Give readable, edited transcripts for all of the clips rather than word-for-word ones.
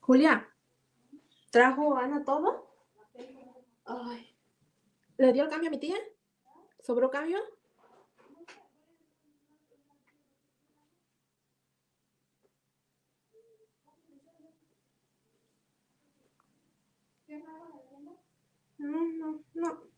Julia, ¿trajo Ana todo? Ay, ¿le dio el cambio a mi tía? ¿Sobró cambio? No.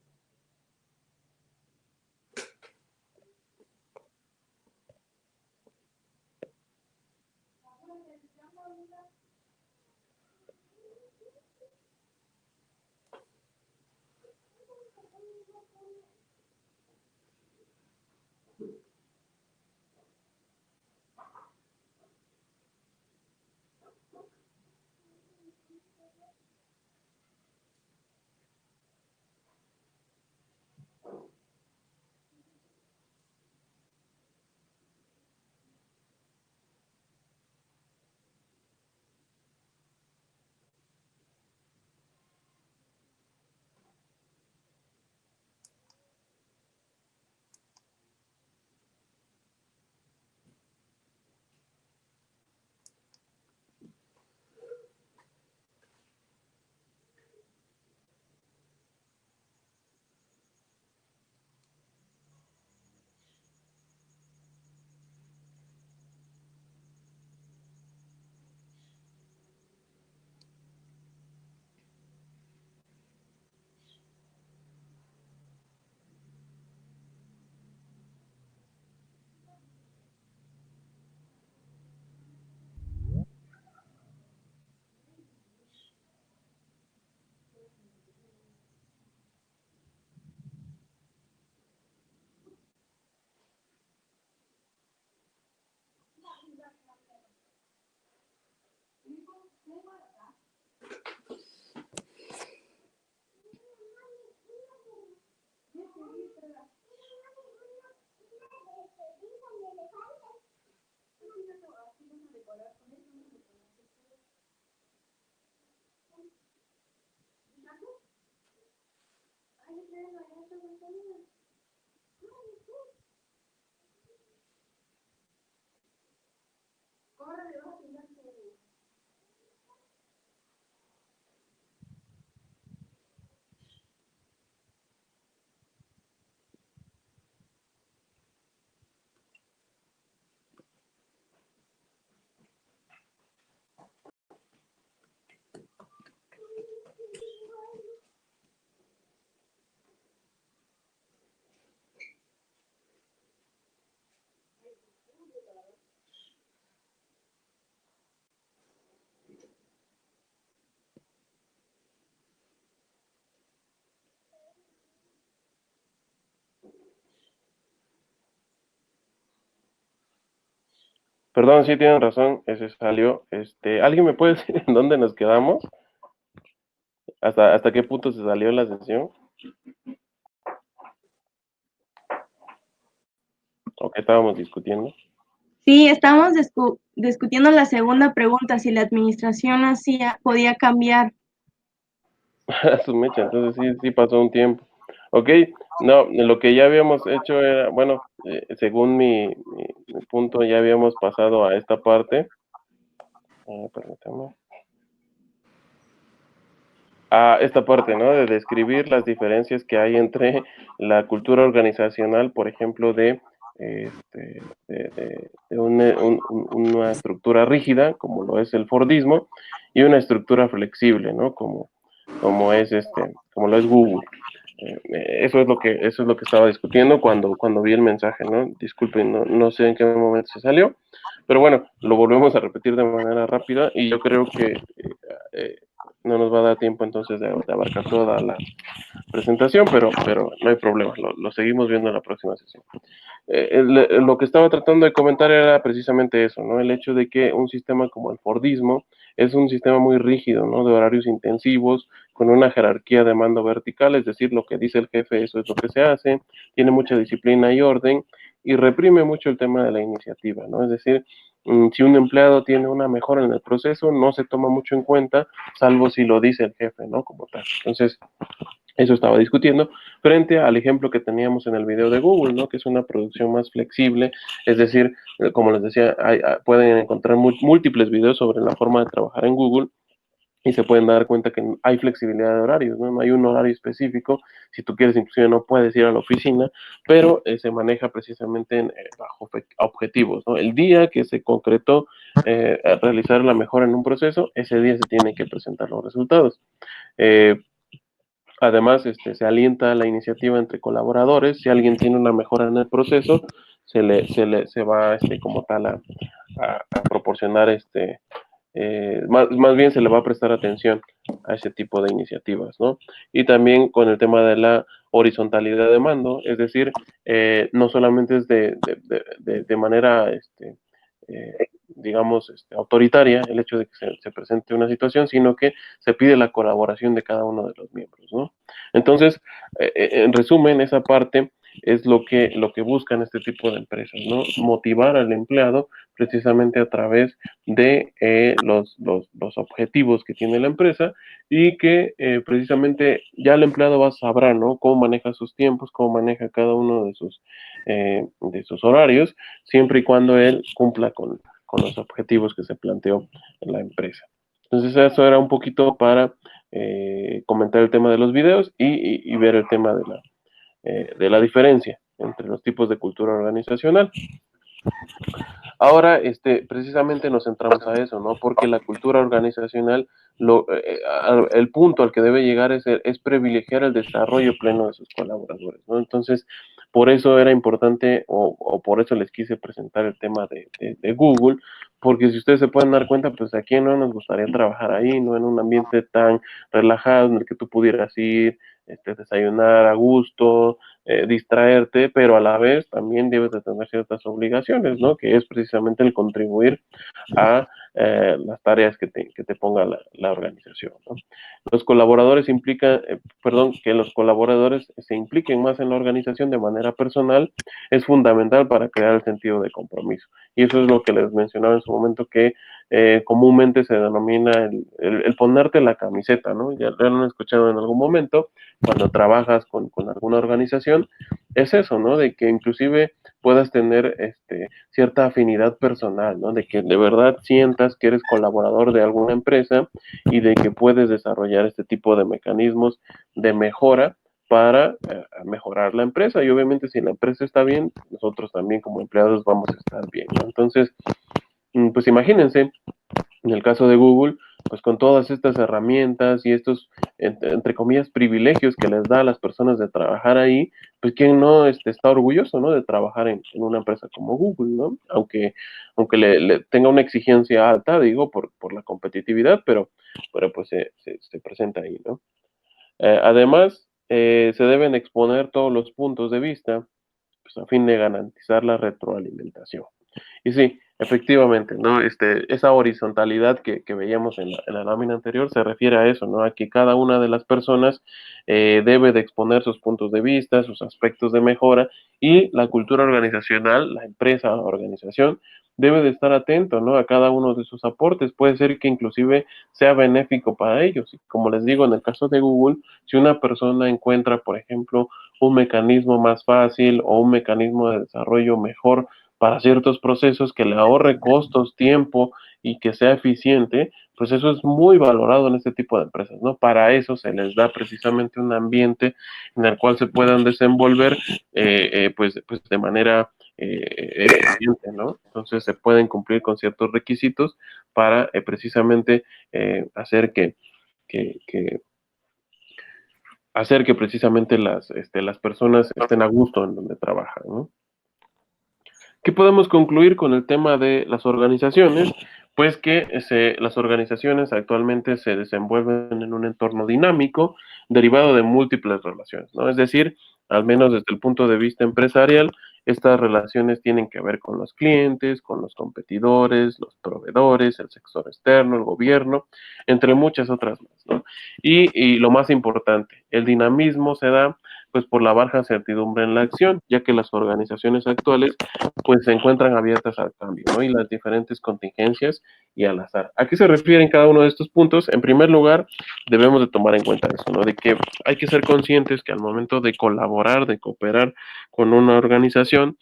Perdón, sí tienen razón, ese salió. ¿Alguien me puede decir en dónde nos quedamos? ¿Hasta qué punto se salió la sesión? ¿O qué estábamos discutiendo? Sí, estamos discutiendo la segunda pregunta, si la administración podía cambiar. Su mecha, entonces sí pasó un tiempo. Ok, no, lo que ya habíamos hecho era, bueno, según mi punto, ya habíamos pasado a esta parte. Permítame. A esta parte, ¿no? De describir las diferencias que hay entre la cultura organizacional, por ejemplo, de una estructura rígida, como lo es el Fordismo, y una estructura flexible, ¿no? Como lo es Google. Eso es lo que estaba discutiendo cuando vi el mensaje, ¿no? Disculpen, no sé en qué momento se salió, pero bueno, lo volvemos a repetir de manera rápida y yo creo que no nos va a dar tiempo entonces de abarcar toda la presentación, pero no hay problema, lo seguimos viendo en la próxima sesión. Lo que estaba tratando de comentar era precisamente eso, ¿no? El hecho de que un sistema como el Fordismo es un sistema muy rígido, ¿no? De horarios intensivos, con una jerarquía de mando vertical, es decir, lo que dice el jefe, eso es lo que se hace, tiene mucha disciplina y orden, y reprime mucho el tema de la iniciativa, ¿no? Es decir, si un empleado tiene una mejora en el proceso, no se toma mucho en cuenta, salvo si lo dice el jefe, ¿no? Como tal. Entonces, eso estaba discutiendo frente al ejemplo que teníamos en el video de Google, ¿no? Que es una producción más flexible, es decir, como les decía, pueden encontrar múltiples videos sobre la forma de trabajar en Google y se pueden dar cuenta que hay flexibilidad de horarios, ¿no? No hay un horario específico, si tú quieres inclusive no puedes ir a la oficina, pero se maneja precisamente bajo objetivos, ¿no? El día que se concretó realizar la mejora en un proceso, ese día se tienen que presentar los resultados. Además, se alienta la iniciativa entre colaboradores. Si alguien tiene una mejora en el proceso, se va como tal a proporcionar más bien se le va a prestar atención a ese tipo de iniciativas, ¿no? Y también con el tema de la horizontalidad de mando, es decir, no solamente es de manera, digamos, autoritaria el hecho de que se presente una situación, sino que se pide la colaboración de cada uno de los miembros, ¿no? Entonces, en resumen, esa parte es lo que buscan este tipo de empresas, ¿no? Motivar al empleado precisamente a través de los objetivos que tiene la empresa y que precisamente ya el empleado sabrá, ¿no? Cómo maneja sus tiempos, cómo maneja cada uno de sus horarios, siempre y cuando él cumpla con los objetivos que se planteó en la empresa. Entonces eso era un poquito para comentar el tema de los videos y ver el tema de la diferencia entre los tipos de cultura organizacional. Ahora, precisamente nos centramos a eso, ¿no? Porque la cultura organizacional, el punto al que debe llegar es privilegiar el desarrollo pleno de sus colaboradores, ¿no? Entonces, por eso era importante, o por eso les quise presentar el tema de Google, porque si ustedes se pueden dar cuenta, pues aquí no nos gustaría trabajar ahí, ¿no? En un ambiente tan relajado en el que tú pudieras ir, desayunar a gusto, distraerte, pero a la vez también debes de tener ciertas obligaciones, ¿no? Que es precisamente el contribuir a las tareas que te ponga la organización, ¿no? Los colaboradores que los colaboradores se impliquen más en la organización de manera personal es fundamental para crear el sentido de compromiso. Y eso es lo que les mencionaba en su momento, que comúnmente se denomina el ponerte la camiseta, ¿no? Ya lo han escuchado en algún momento, cuando trabajas con alguna organización, es eso, ¿no? De que inclusive puedas tener cierta afinidad personal, ¿no? De que de verdad sientas que eres colaborador de alguna empresa y de que puedes desarrollar este tipo de mecanismos de mejora para mejorar la empresa. Y obviamente si la empresa está bien, nosotros también como empleados vamos a estar bien, ¿no? Entonces, pues imagínense, en el caso de Google, pues con todas estas herramientas y estos, entre comillas, privilegios que les da a las personas de trabajar ahí, pues quién no está orgulloso, ¿no? De trabajar en una empresa como Google, ¿no? Aunque le tenga una exigencia alta, digo, por la competitividad, pero pues se presenta ahí, ¿no? Además, se deben exponer todos los puntos de vista, pues a fin de garantizar la retroalimentación. Y sí, efectivamente, ¿no? Esa horizontalidad que veíamos en la lámina anterior se refiere a eso, ¿no? A que cada una de las personas debe de exponer sus puntos de vista, sus aspectos de mejora y la cultura organizacional, la empresa, la organización, debe de estar atento, ¿no? A cada uno de sus aportes. Puede ser que inclusive sea benéfico para ellos. Y como les digo, en el caso de Google, si una persona encuentra, por ejemplo, un mecanismo más fácil o un mecanismo de desarrollo mejor para ciertos procesos que le ahorre costos, tiempo y que sea eficiente, pues eso es muy valorado en este tipo de empresas, ¿no? Para eso se les da precisamente un ambiente en el cual se puedan desenvolver, pues de manera eficiente, ¿no? Entonces se pueden cumplir con ciertos requisitos para precisamente hacer que hacer que precisamente las personas estén a gusto en donde trabajan, ¿no? ¿Qué podemos concluir con el tema de las organizaciones? Pues que las organizaciones actualmente se desenvuelven en un entorno dinámico derivado de múltiples relaciones, ¿no? Es decir, al menos desde el punto de vista empresarial, estas relaciones tienen que ver con los clientes, con los competidores, los proveedores, el sector externo, el gobierno, entre muchas otras más, ¿no? Y lo más importante, el dinamismo se da pues por la baja certidumbre en la acción, ya que las organizaciones actuales pues se encuentran abiertas al cambio, ¿no? Y las diferentes contingencias y al azar. ¿A qué se refieren cada uno de estos puntos? En primer lugar, debemos de tomar en cuenta eso, ¿no? De que hay que ser conscientes que al momento de colaborar, de cooperar con una organización,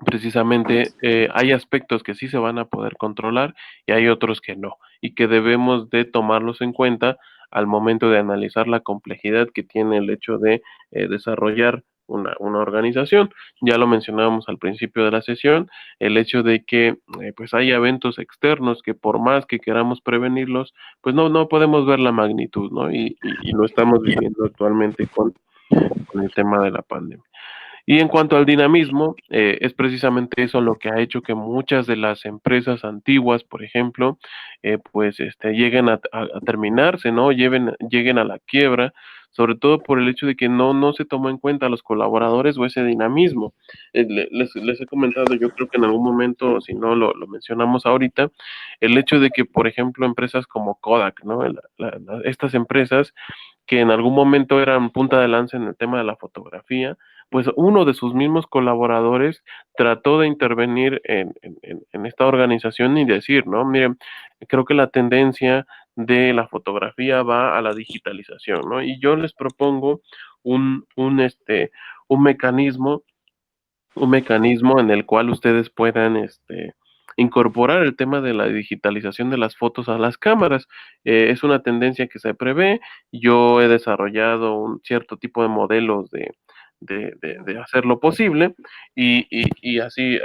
precisamente hay aspectos que sí se van a poder controlar y hay otros que no, y que debemos de tomarlos en cuenta al momento de analizar la complejidad que tiene el hecho de desarrollar una organización. Ya lo mencionábamos al principio de la sesión, el hecho de que pues hay eventos externos que por más que queramos prevenirlos, pues no podemos ver la magnitud, ¿no? Y lo estamos viviendo actualmente con el tema de la pandemia. Y en cuanto al dinamismo, es precisamente eso lo que ha hecho que muchas de las empresas antiguas, por ejemplo, pues lleguen a terminarse, ¿no? Lleguen a la quiebra, sobre todo por el hecho de que no se tomó en cuenta a los colaboradores o ese dinamismo. Les he comentado, yo creo que en algún momento, si no lo mencionamos ahorita, el hecho de que, por ejemplo, empresas como Kodak, ¿no? Estas empresas que en algún momento eran punta de lanza en el tema de la fotografía, pues uno de sus mismos colaboradores trató de intervenir en esta organización y decir, ¿no? Miren, creo que la tendencia de la fotografía va a la digitalización, ¿no? Y yo les propongo un, un, este, un mecanismo un mecanismo en el cual ustedes puedan incorporar el tema de la digitalización de las fotos a las cámaras. Es una tendencia que se prevé. Yo he desarrollado un cierto tipo de modelos de hacerlo posible y así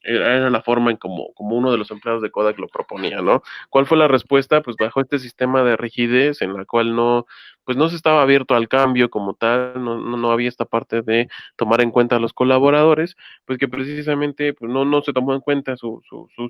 era la forma en como uno de los empleados de Kodak lo proponía, ¿no? ¿Cuál fue la respuesta? Pues bajo este sistema de rigidez en la cual pues no se estaba abierto al cambio como tal, no había esta parte de tomar en cuenta a los colaboradores, pues que precisamente pues no se tomó en cuenta sus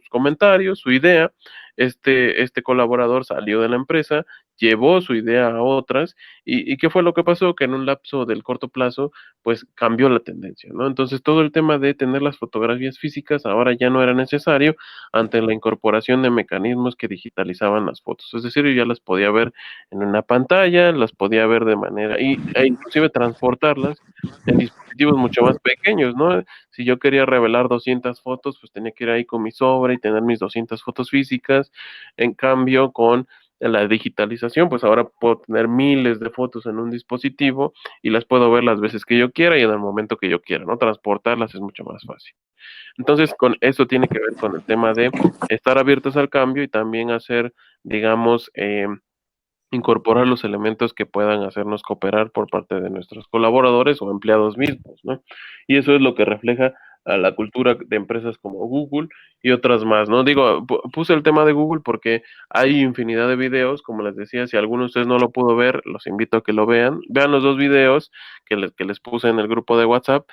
comentarios, su idea. Este colaborador salió de la empresa, llevó su idea a otras, y ¿qué fue lo que pasó? Que en un lapso del corto plazo, pues cambió la tendencia, ¿no? Entonces todo el tema de tener las fotografías físicas ahora ya no era necesario ante la incorporación de mecanismos que digitalizaban las fotos. Es decir, yo ya las podía ver en una pantalla, las podía ver de manera, e inclusive transportarlas en dispositivos mucho más pequeños, ¿no? Si yo quería revelar 200 fotos, pues tenía que ir ahí con mi sobre y tener mis 200 fotos físicas. En cambio, con la digitalización, pues ahora puedo tener miles de fotos en un dispositivo y las puedo ver las veces que yo quiera y en el momento que yo quiera, ¿no? Transportarlas es mucho más fácil. Entonces, con eso tiene que ver con el tema de estar abiertos al cambio y también hacer, digamos, incorporar los elementos que puedan hacernos cooperar por parte de nuestros colaboradores o empleados mismos, ¿no? Y eso es lo que refleja a la cultura de empresas como Google y otras más, ¿no? Digo, puse el tema de Google porque hay infinidad de videos, como les decía, si alguno de ustedes no lo pudo ver, los invito a que lo vean. Vean los dos videos que les puse en el grupo de WhatsApp,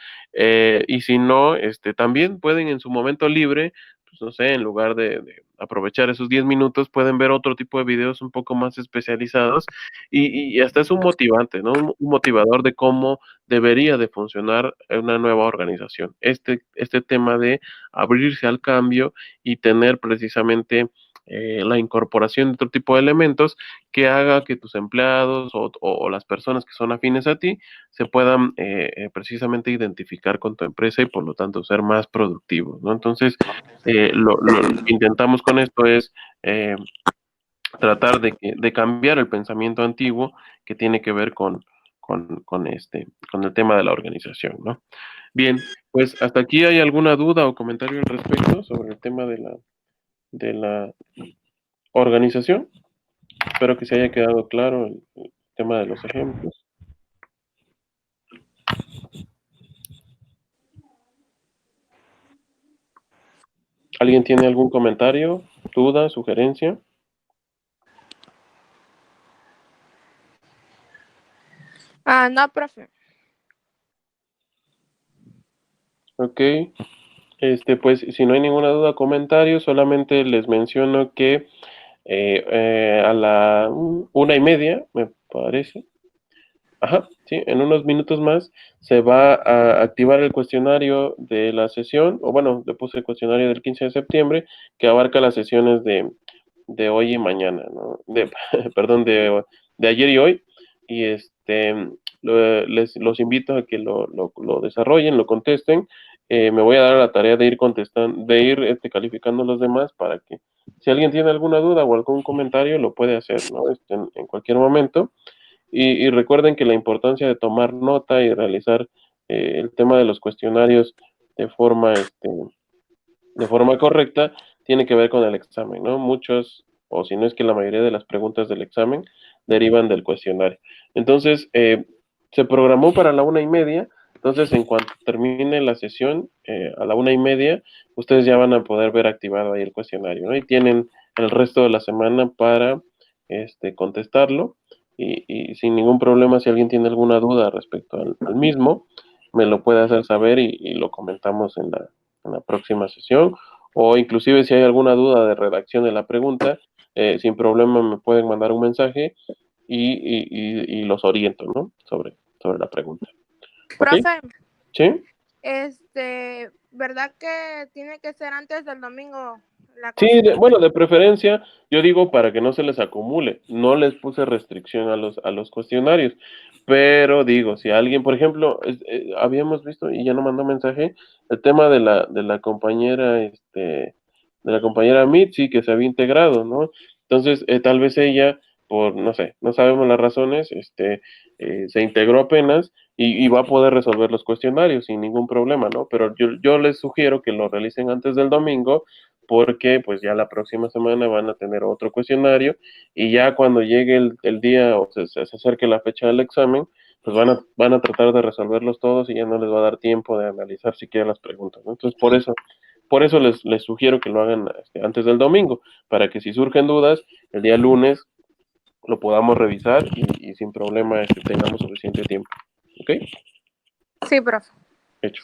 y si no, también pueden en su momento libre, pues no sé, en lugar de aprovechar esos 10 minutos, pueden ver otro tipo de videos un poco más especializados y hasta es un motivante, ¿no? Un motivador de cómo debería de funcionar una nueva organización. Este tema de abrirse al cambio y tener precisamente la incorporación de otro tipo de elementos que haga que tus empleados o las personas que son afines a ti se puedan precisamente identificar con tu empresa y por lo tanto ser más productivos, ¿no? Entonces, lo que intentamos con esto es eh, tratar de cambiar el pensamiento antiguo que tiene que ver con el tema de la organización, ¿no? Bien, pues hasta aquí hay alguna duda o comentario al respecto sobre el tema de la organización. Espero que se haya quedado claro el tema de los ejemplos. ¿Alguien tiene algún comentario, duda, sugerencia? No, profe. Ok, pues si no hay ninguna duda o comentario, solamente les menciono que a la 1:30, me parece, ajá, sí, en unos minutos más se va a activar el cuestionario de la sesión, o bueno, le puse el cuestionario del 15 de septiembre, que abarca las sesiones de hoy y mañana, ¿no? Perdón, de ayer y hoy, y los invito a que lo desarrollen, lo contesten. Me voy a dar a la tarea de ir contestando, de ir calificando los demás para que si alguien tiene alguna duda o algún comentario lo puede hacer, ¿no? En cualquier momento. Y recuerden que la importancia de tomar nota y realizar el tema de los cuestionarios de forma, de forma correcta, tiene que ver con el examen, ¿no? Muchos, o si no es que la mayoría de las preguntas del examen derivan del cuestionario. Entonces, se programó para la 1:30, entonces en cuanto termine la sesión, a la 1:30, ustedes ya van a poder ver activado ahí el cuestionario, ¿no? Y tienen el resto de la semana para contestarlo y sin ningún problema, si alguien tiene alguna duda respecto al mismo, me lo puede hacer saber y lo comentamos en la próxima sesión, o inclusive si hay alguna duda de redacción de la pregunta, sin problema me pueden mandar un mensaje y los oriento, ¿no? Sobre la pregunta. ¿Ok? Profe, ¿Sí? ¿verdad que tiene que ser antes del domingo la Sí, consulta? bueno, de preferencia, yo digo para que no se les acumule. No les puse restricción a los cuestionarios, pero digo, si alguien, por ejemplo, habíamos visto y ya no mandó mensaje, el tema de la compañera, de la compañera Mitzi que se había integrado, ¿no? Entonces, tal vez ella, por, no sé, no sabemos las razones, se integró apenas y va a poder resolver los cuestionarios sin ningún problema, ¿no? Pero yo les sugiero que lo realicen antes del domingo porque pues ya la próxima semana van a tener otro cuestionario y ya cuando llegue el día o se acerque la fecha del examen, pues van a tratar de resolverlos todos y ya no les va a dar tiempo de analizar siquiera las preguntas, ¿no? Entonces por eso les sugiero que lo hagan antes del domingo, para que si surgen dudas, el día lunes lo podamos revisar y sin problema tengamos suficiente tiempo. ¿Ok? Sí, profe. Hecho.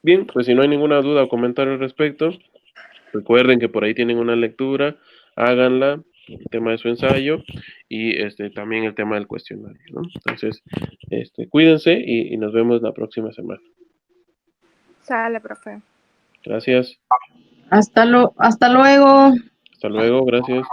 Bien, pues si no hay ninguna duda o comentario al respecto, recuerden que por ahí tienen una lectura, háganla, el tema de su ensayo y también el tema del cuestionario, ¿no? Entonces, cuídense y nos vemos la próxima semana. Sale, profe. Gracias. Hasta luego. Hasta luego. Gracias.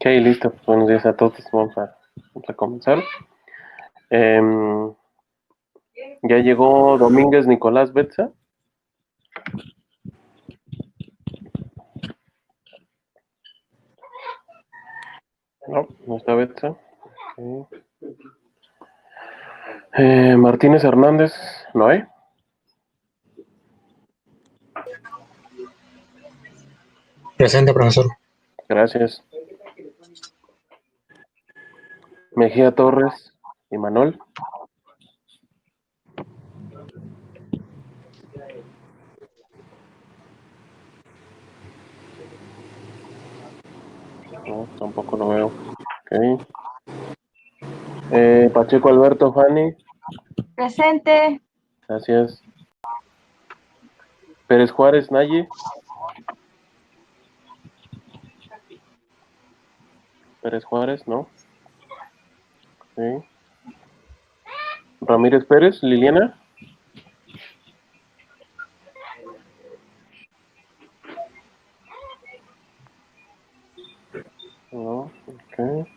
Ok, listo. Buenos días a todos. Vamos a comenzar. Ya llegó Domínguez Nicolás Betza. No está Betza. Okay. Martínez Hernández, ¿no hay? Presente, profesor. Gracias. Mejía Torres y Manuel. No, tampoco lo veo. Ok. Pacheco Alberto Fanny. Presente. Gracias. Pérez Juárez Naye. Pérez Juárez, ¿no? Ok. Ramírez Pérez, Liliana. No, ok.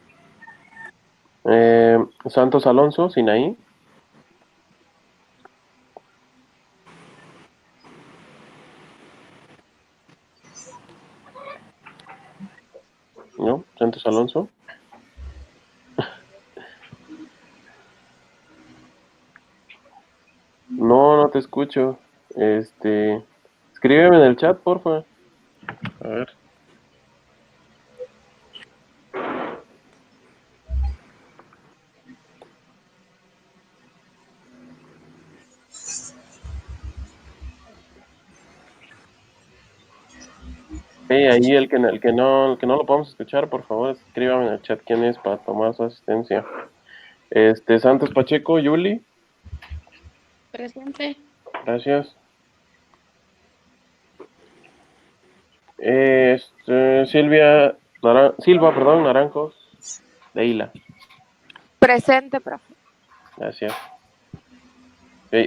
Santos Alonso, Sinaí. No, Santos Alonso. No te escucho. Escríbeme en el chat, porfa. A ver. Ahí el que no lo podemos escuchar, por favor, escríbame en el chat quién es para tomar su asistencia. Santos Pacheco, Yuli. Presente. Gracias. Silva, perdón, Naranjos. Leila. Presente, profe. Gracias.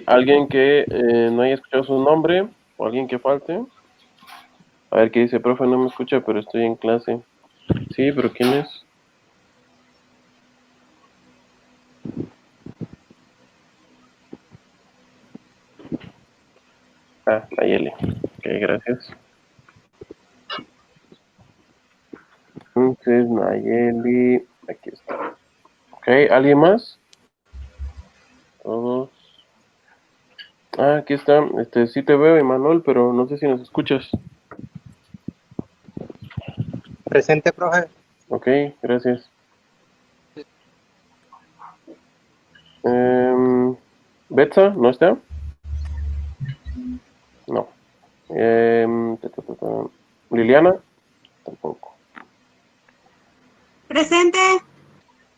¿Alguien que no haya escuchado su nombre? ¿O alguien que falte? A ver qué dice, profe, no me escucha, pero estoy en clase. Sí, pero ¿quién es? Nayeli. Ok, gracias. Entonces, Nayeli, aquí está. Ok, ¿alguien más? Todos. Aquí está. Sí te veo, Emanuel, pero no sé si nos escuchas. Presente, profe. Ok, gracias. ¿Betsa? ¿No está? No. ¿Liliana? Tampoco. Presente.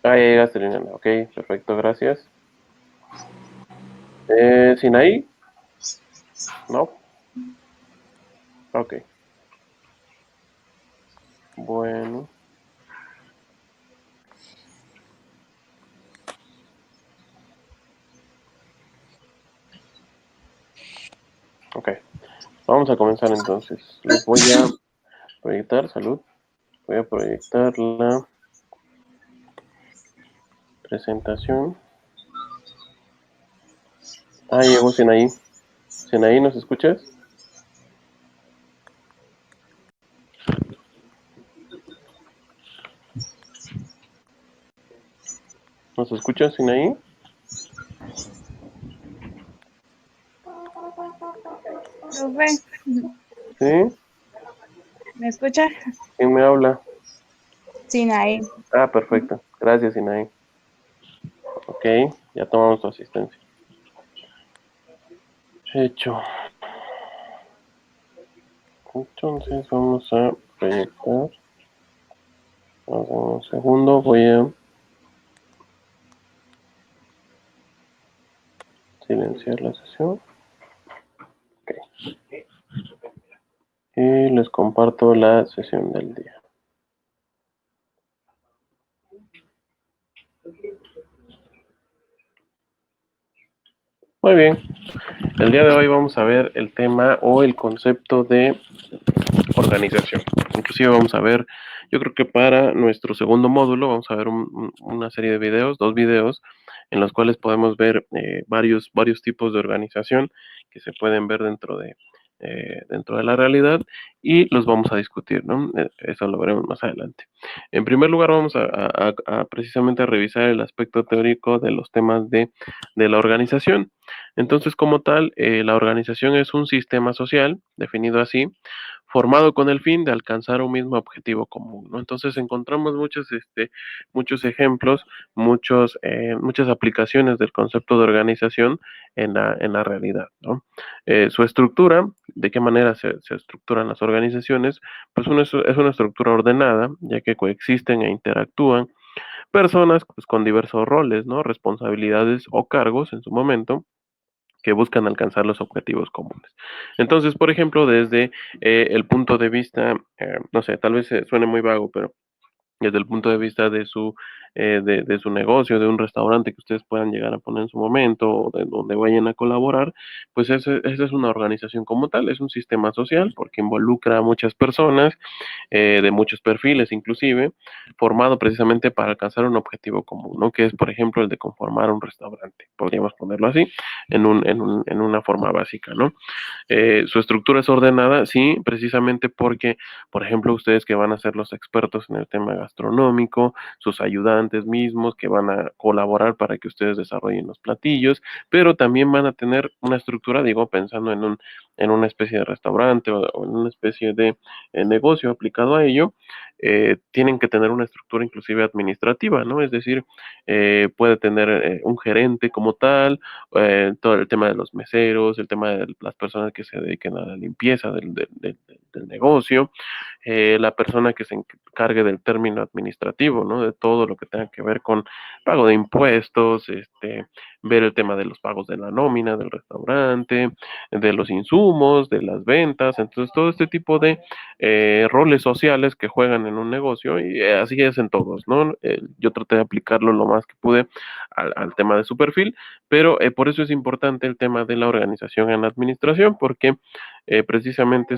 Ya llegaste, Liliana. Ok, perfecto, gracias. ¿Sinaí? No. Ok. Bueno. Ok. Vamos a comenzar entonces. Les voy a proyectar, salud. Voy a proyectar la presentación. Llegó Sinaí. Sinaí, ¿nos escuchas? ¿Nos escuchas, Sinaí? Profe, ¿Sí? ¿me escucha? ¿Quién me habla? Sinaí. Perfecto. Gracias, Sinaí. Ok, ya tomamos tu asistencia. Hecho. Entonces vamos a proyectar. Vamos a un segundo. Voy a silenciar la sesión. Ok. Y les comparto la sesión del día. Muy bien. El día de hoy vamos a ver el tema o el concepto de organización. Inclusive vamos a ver yo creo que para nuestro segundo módulo vamos a ver una serie de videos, 2 videos, en los cuales podemos ver varios tipos de organización que se pueden ver dentro de la realidad y los vamos a discutir, ¿no? Eso lo veremos más adelante. En primer lugar, vamos a precisamente a revisar el aspecto teórico de los temas de la organización. Entonces, como tal, la organización es un sistema social, definido así, formado con el fin de alcanzar un mismo objetivo común, ¿no? Entonces encontramos muchos ejemplos, muchas aplicaciones del concepto de organización en la realidad, ¿no? Su estructura, ¿de qué manera se estructuran las organizaciones? Pues es una estructura ordenada, ya que coexisten e interactúan personas pues, con diversos roles, ¿no? Responsabilidades o cargos en su momento que buscan alcanzar los objetivos comunes. Entonces, por ejemplo, desde el punto de vista, no sé, tal vez suene muy vago, pero desde el punto de vista de su negocio, de un restaurante que ustedes puedan llegar a poner en su momento, o de donde vayan a colaborar, pues esa es una organización como tal, es un sistema social porque involucra a muchas personas, de muchos perfiles inclusive, formado precisamente para alcanzar un objetivo común, ¿no? Que es, por ejemplo, el de conformar un restaurante, podríamos ponerlo así, en una forma básica, ¿no? Su estructura es ordenada, sí, precisamente porque, por ejemplo, ustedes que van a ser los expertos en el tema gastronómico, sus ayudantes mismos que van a colaborar para que ustedes desarrollen los platillos, pero también van a tener una estructura, digo, pensando en una especie de restaurante o en una especie de negocio aplicado a ello, tienen que tener una estructura inclusive administrativa, ¿no? Es decir, puede tener un gerente como tal, todo el tema de los meseros, el tema de las personas que se dediquen a la limpieza del negocio, la persona que se encargue del término administrativo, ¿no? De todo lo que tenga que ver con pago de impuestos, ver el tema de los pagos de la nómina del restaurante, de los insumos, de las ventas, entonces todo este tipo de roles sociales que juegan en un negocio y así es en todos, ¿no? Yo traté de aplicarlo lo más que pude al tema de su perfil, pero por eso es importante el tema de la organización en la administración, porque precisamente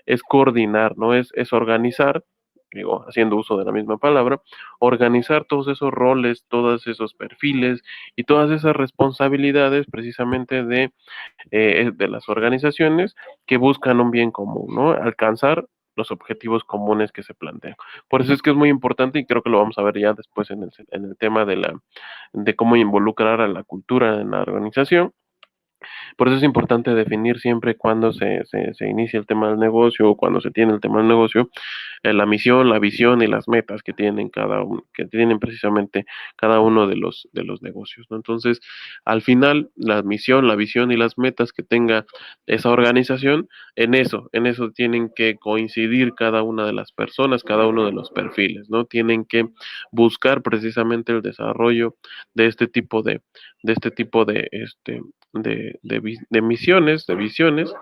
es coordinar, ¿no? Es organizar, digo, haciendo uso de la misma palabra, organizar todos esos roles, todos esos perfiles y todas esas responsabilidades precisamente de las organizaciones que buscan un bien común, ¿no? Alcanzar los objetivos comunes que se plantean. Por eso es que es muy importante y creo que lo vamos a ver ya después en el tema de cómo involucrar a la cultura en la organización. Por eso es importante definir siempre cuándo se inicia el tema del negocio o cuando se tiene el tema del negocio, la misión, la visión y las metas que tienen que tienen precisamente cada uno de los negocios, ¿no? Entonces, al final, la misión, la visión y las metas que tenga esa organización, en eso tienen que coincidir cada una de las personas, cada uno de los perfiles, ¿no? Tienen que buscar precisamente el desarrollo de este tipo de misiones, de visiones,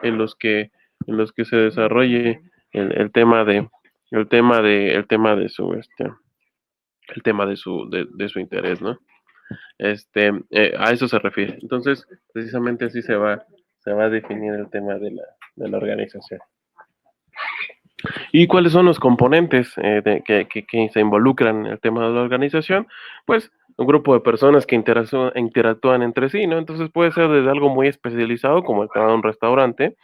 en los que, en los que se desarrolle el tema de su interés, ¿no? A eso se refiere. Entonces, precisamente así se va a definir el tema de la organización. ¿Y cuáles son los componentes que se involucran en el tema de la organización? Pues un grupo de personas que interactúan entre sí, ¿no? Entonces puede ser desde algo muy especializado, como el tema de un restaurante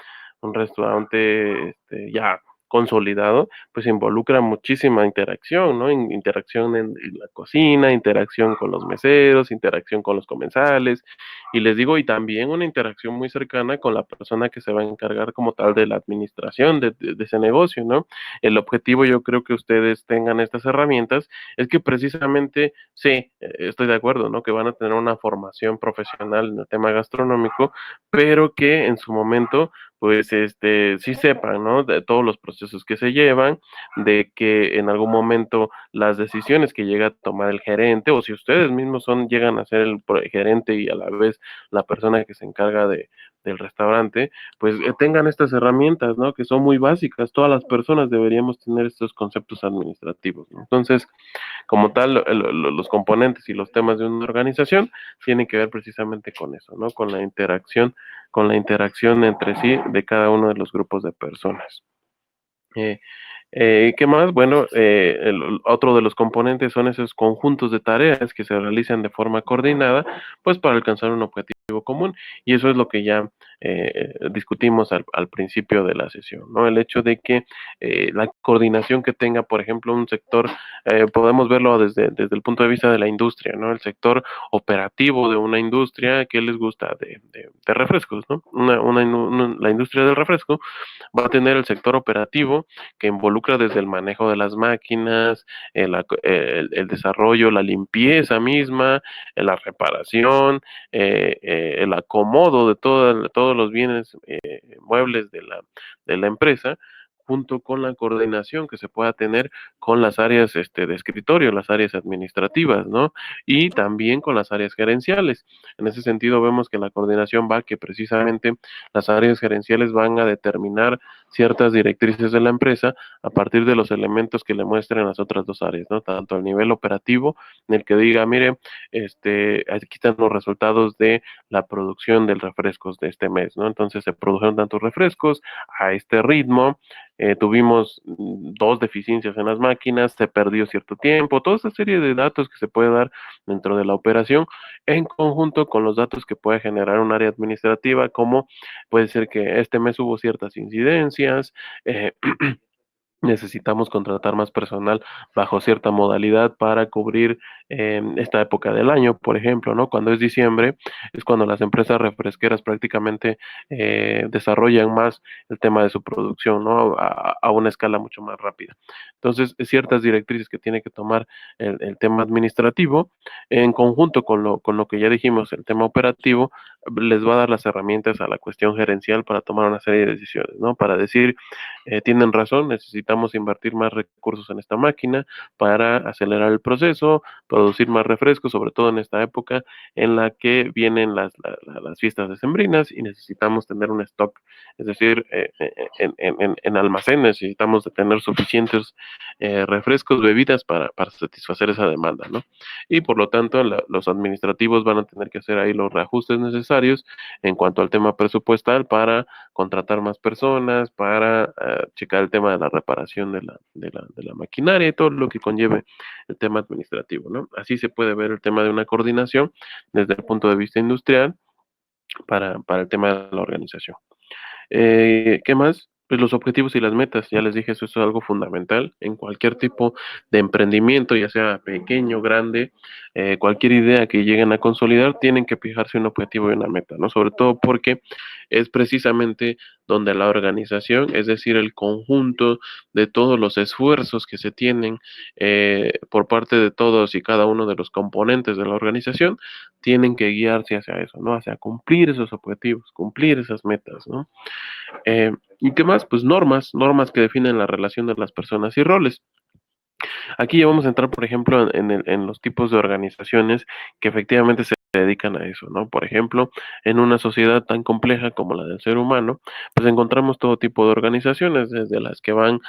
ya consolidado, pues involucra muchísima interacción, ¿no? Interacción en la cocina, interacción con los meseros, interacción con los comensales, y les digo, y también una interacción muy cercana con la persona que se va a encargar como tal de la administración de ese negocio, ¿no? El objetivo, yo creo que ustedes tengan estas herramientas, es que precisamente, sí, estoy de acuerdo, ¿no? Que van a tener una formación profesional en el tema gastronómico, pero que en su momento, pues, sí sepan, ¿no? De todos los procesos que se llevan, de que en algún momento las decisiones que llega a tomar el gerente, o si ustedes mismos llegan a ser el gerente y a la vez la persona que se encarga del restaurante, pues tengan estas herramientas, ¿no? Que son muy básicas. Todas las personas deberíamos tener estos conceptos administrativos, ¿no? Entonces, como tal, los componentes y los temas de una organización tienen que ver precisamente con eso, ¿no? Con la interacción entre sí de cada uno de los grupos de personas. Eh, ¿Qué más? Bueno, otro de los componentes son esos conjuntos de tareas que se realizan de forma coordinada, pues para alcanzar un objetivo común. Y eso es lo que ya discutimos al principio de la sesión, ¿no? El hecho de que la coordinación que tenga, por ejemplo, un sector, podemos verlo desde el punto de vista de la industria, ¿no? El sector operativo de una industria que les gusta de refrescos, ¿no? La industria del refresco va a tener el sector operativo que involucra desde el manejo de las máquinas, el desarrollo, la limpieza misma, la reparación, el acomodo de todos los bienes muebles de la empresa, junto con la coordinación que se pueda tener con las áreas de escritorio, las áreas administrativas, ¿no? Y también con las áreas gerenciales. En ese sentido, vemos que la coordinación va que precisamente las áreas gerenciales van a determinar ciertas directrices de la empresa a partir de los elementos que le muestren las otras dos áreas, ¿no? Tanto al nivel operativo, en el que diga, mire, aquí están los resultados de la producción de refrescos de este mes, ¿no? Entonces se produjeron tantos refrescos a este ritmo, tuvimos dos deficiencias en las máquinas, se perdió cierto tiempo, toda esa serie de datos que se puede dar dentro de la operación en conjunto con los datos que puede generar un área administrativa, como puede ser que este mes hubo ciertas incidencias, eh, necesitamos contratar más personal bajo cierta modalidad para cubrir esta época del año, por ejemplo, ¿no? Cuando es diciembre, es cuando las empresas refresqueras prácticamente desarrollan más el tema de su producción, ¿no? A una escala mucho más rápida. Entonces, ciertas directrices que tiene que tomar el tema administrativo, en conjunto con lo que ya dijimos, el tema operativo, les va a dar las herramientas a la cuestión gerencial para tomar una serie de decisiones, ¿no? Para decir, tienen razón, necesitamos invertir más recursos en esta máquina para acelerar el proceso, producir más refrescos, sobre todo en esta época en la que vienen las fiestas decembrinas y necesitamos tener un stock, es decir, en almacén necesitamos de tener suficientes refrescos, bebidas para satisfacer esa demanda, ¿no? Y por lo tanto, los administrativos van a tener que hacer ahí los reajustes necesarios en cuanto al tema presupuestal para contratar más personas, para checar el tema de la reparación de la maquinaria y todo lo que conlleve el tema administrativo, ¿no? Así se puede ver el tema de una coordinación desde el punto de vista industrial para el tema de la organización. ¿Qué más? Pues los objetivos y las metas, ya les dije, eso es algo fundamental en cualquier tipo de emprendimiento, ya sea pequeño, grande, cualquier idea que lleguen a consolidar, tienen que fijarse un objetivo y una meta, ¿no? Sobre todo porque es precisamente donde la organización, es decir, el conjunto de todos los esfuerzos que se tienen por parte de todos y cada uno de los componentes de la organización, tienen que guiarse hacia eso, ¿no? Hacia cumplir esos objetivos, cumplir esas metas, ¿no? ¿Y qué más? Pues normas que definen la relación de las personas y roles. Aquí ya vamos a entrar, por ejemplo, en los tipos de organizaciones que efectivamente se dedican a eso, ¿no? Por ejemplo, en una sociedad tan compleja como la del ser humano, pues encontramos todo tipo de organizaciones, desde las que van,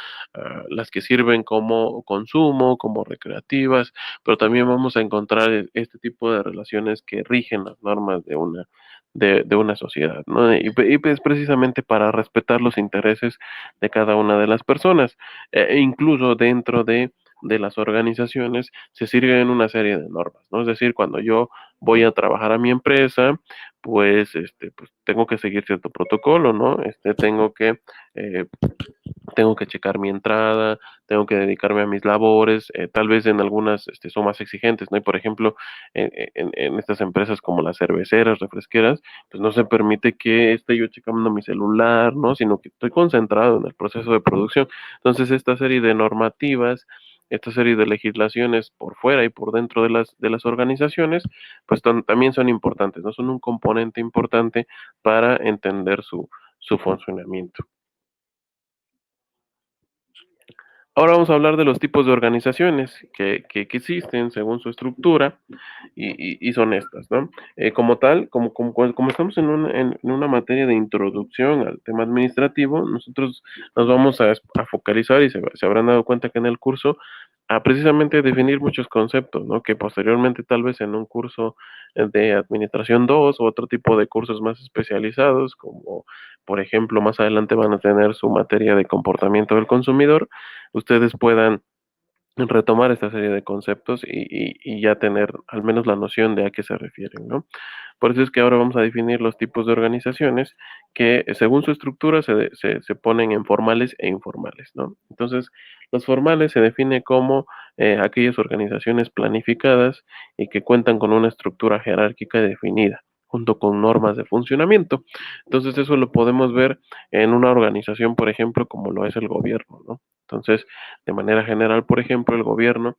las que sirven como consumo, como recreativas, pero también vamos a encontrar este tipo de relaciones que rigen las normas de una sociedad, ¿no? Y es precisamente para respetar los intereses de cada una de las personas, incluso dentro de las organizaciones se sirven una serie de normas, ¿no? Es decir, cuando yo voy a trabajar a mi empresa, pues tengo que seguir cierto protocolo, ¿no? Eh, tengo que checar mi entrada, tengo que dedicarme a mis labores, tal vez en algunas son más exigentes, ¿no? Y por ejemplo, en estas empresas como las cerveceras, refresqueras, pues no se permite que esté yo checando mi celular, ¿no? Sino que estoy concentrado en el proceso de producción. Entonces, esta serie de normativas, esta serie de legislaciones por fuera y por dentro de las organizaciones, pues también son importantes, ¿no? Son un componente importante para entender su funcionamiento. Ahora vamos a hablar de los tipos de organizaciones que existen según su estructura y son estas, ¿no? Como tal, como estamos en una materia de introducción al tema administrativo, nosotros nos vamos a focalizar y se habrán dado cuenta que en el curso a precisamente definir muchos conceptos, ¿no? Que posteriormente tal vez en un curso de Administración 2 o otro tipo de cursos más especializados, como por ejemplo más adelante van a tener su materia de comportamiento del consumidor, ustedes puedan retomar esta serie de conceptos y ya tener al menos la noción de a qué se refieren, ¿no? Por eso es que ahora vamos a definir los tipos de organizaciones que según su estructura se ponen en formales e informales, ¿no? Entonces, los formales se define como aquellas organizaciones planificadas y que cuentan con una estructura jerárquica definida junto con normas de funcionamiento. Entonces, eso lo podemos ver en una organización, por ejemplo, como lo es el gobierno, ¿no? Entonces, de manera general, por ejemplo, el gobierno,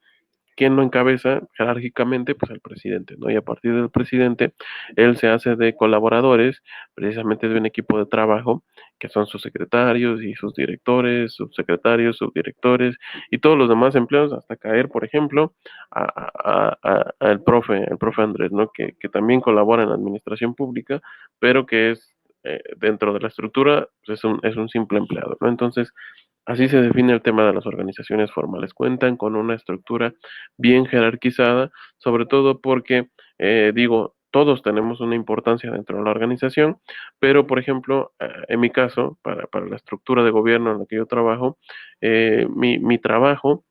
¿quién lo encabeza jerárquicamente? Pues el presidente, ¿no? Y a partir del presidente, él se hace de colaboradores, precisamente de un equipo de trabajo, que son sus secretarios y sus directores, subsecretarios, subdirectores y todos los demás empleados, hasta caer, por ejemplo, a el profe Andrés, ¿no? Que también colabora en la administración pública, pero que es dentro de la estructura, pues es un simple empleado, ¿no? Entonces, así se define el tema de las organizaciones formales. Cuentan con una estructura bien jerarquizada, sobre todo porque, digo, todos tenemos una importancia dentro de la organización, pero, por ejemplo, en mi caso, para la estructura de gobierno en la que yo trabajo, mi trabajo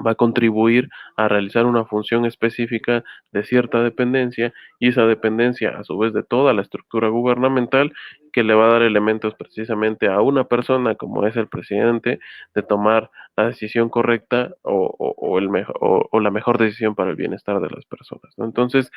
va a contribuir a realizar una función específica de cierta dependencia y esa dependencia a su vez de toda la estructura gubernamental que le va a dar elementos precisamente a una persona como es el presidente de tomar la decisión correcta o la mejor decisión para el bienestar de las personas, ¿no? Entonces,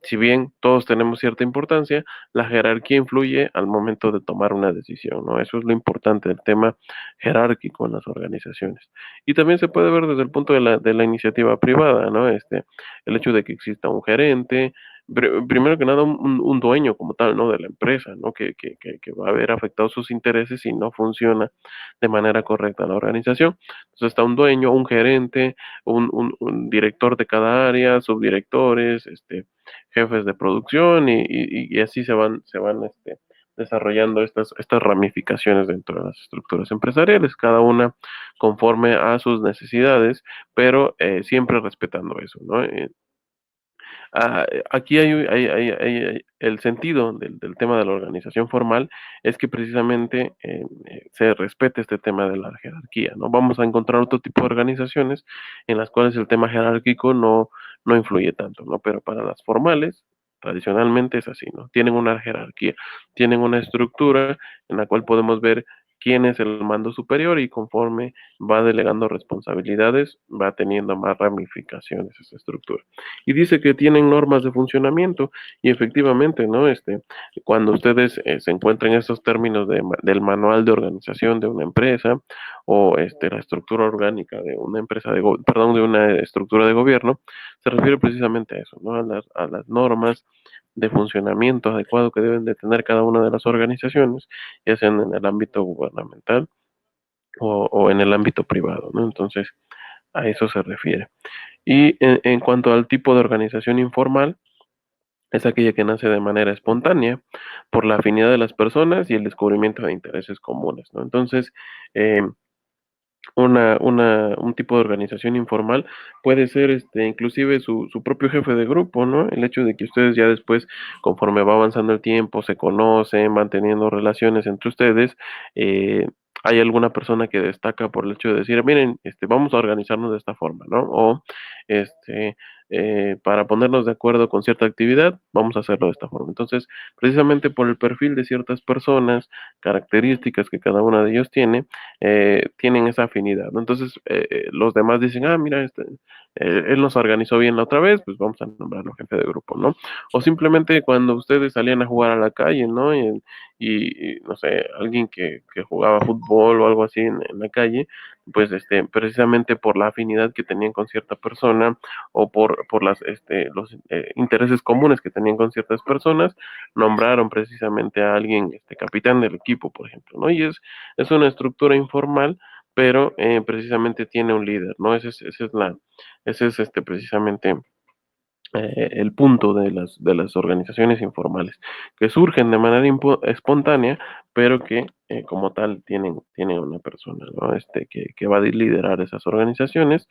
si bien todos tenemos cierta importancia, la jerarquía influye al momento de tomar una decisión, ¿no? Eso es lo importante del tema jerárquico en las organizaciones. Y también se puede ver desde el punto de la iniciativa privada, ¿no? El hecho de que exista un gerente, primero que nada un dueño como tal, ¿no? De la empresa, ¿no? Que va a ver afectados sus intereses si no funciona de manera correcta la organización. Entonces está un dueño, un gerente, un director de cada área, subdirectores, jefes de producción y así se van desarrollando estas ramificaciones dentro de las estructuras empresariales, cada una conforme a sus necesidades, pero siempre respetando eso, ¿no? Aquí el sentido del tema de la organización formal es que precisamente se respete este tema de la jerarquía, ¿no? Vamos a encontrar otro tipo de organizaciones en las cuales el tema jerárquico no influye tanto, ¿no? Pero para las formales, tradicionalmente es así, ¿no? Tienen una jerarquía, tienen una estructura en la cual podemos ver quién es el mando superior y conforme va delegando responsabilidades, va teniendo más ramificaciones esa estructura y dice que tienen normas de funcionamiento y efectivamente, ¿no? Cuando ustedes se encuentran estos términos del manual de organización de una empresa o la estructura orgánica de una empresa perdón, de una estructura de gobierno, se refiere precisamente a eso, ¿no? A las normas de funcionamiento adecuado que deben de tener cada una de las organizaciones, ya sean en el ámbito gubernamental o en el ámbito privado, ¿no? Entonces, a eso se refiere. Y en cuanto al tipo de organización informal, es aquella que nace de manera espontánea por la afinidad de las personas y el descubrimiento de intereses comunes, ¿no? Entonces, eh, un tipo de organización informal puede ser inclusive su propio jefe de grupo, ¿no? El hecho de que ustedes ya después, conforme va avanzando el tiempo, se conocen, van teniendo relaciones entre ustedes, hay alguna persona que destaca por el hecho de decir, miren, vamos a organizarnos de esta forma, ¿no? O este, para ponernos de acuerdo con cierta actividad, vamos a hacerlo de esta forma. Entonces, precisamente por el perfil de ciertas personas, características que cada una de ellos tienen esa afinidad, ¿no? Entonces, los demás dicen, ah, mira, él nos organizó bien la otra vez, pues vamos a nombrarlo jefe de grupo, ¿no? O simplemente cuando ustedes salían a jugar a la calle, ¿no? Y, no sé, alguien que jugaba fútbol o algo así en la calle, pues precisamente por la afinidad que tenían con cierta persona o por los intereses comunes que tenían con ciertas personas, nombraron precisamente a alguien capitán del equipo, por ejemplo, ¿no? Y es una estructura informal, pero precisamente tiene un líder, ¿no? Ese es precisamente el punto de las organizaciones informales, que surgen de manera espontánea, pero que como tal tienen una persona, ¿no? Que va a liderar esas organizaciones.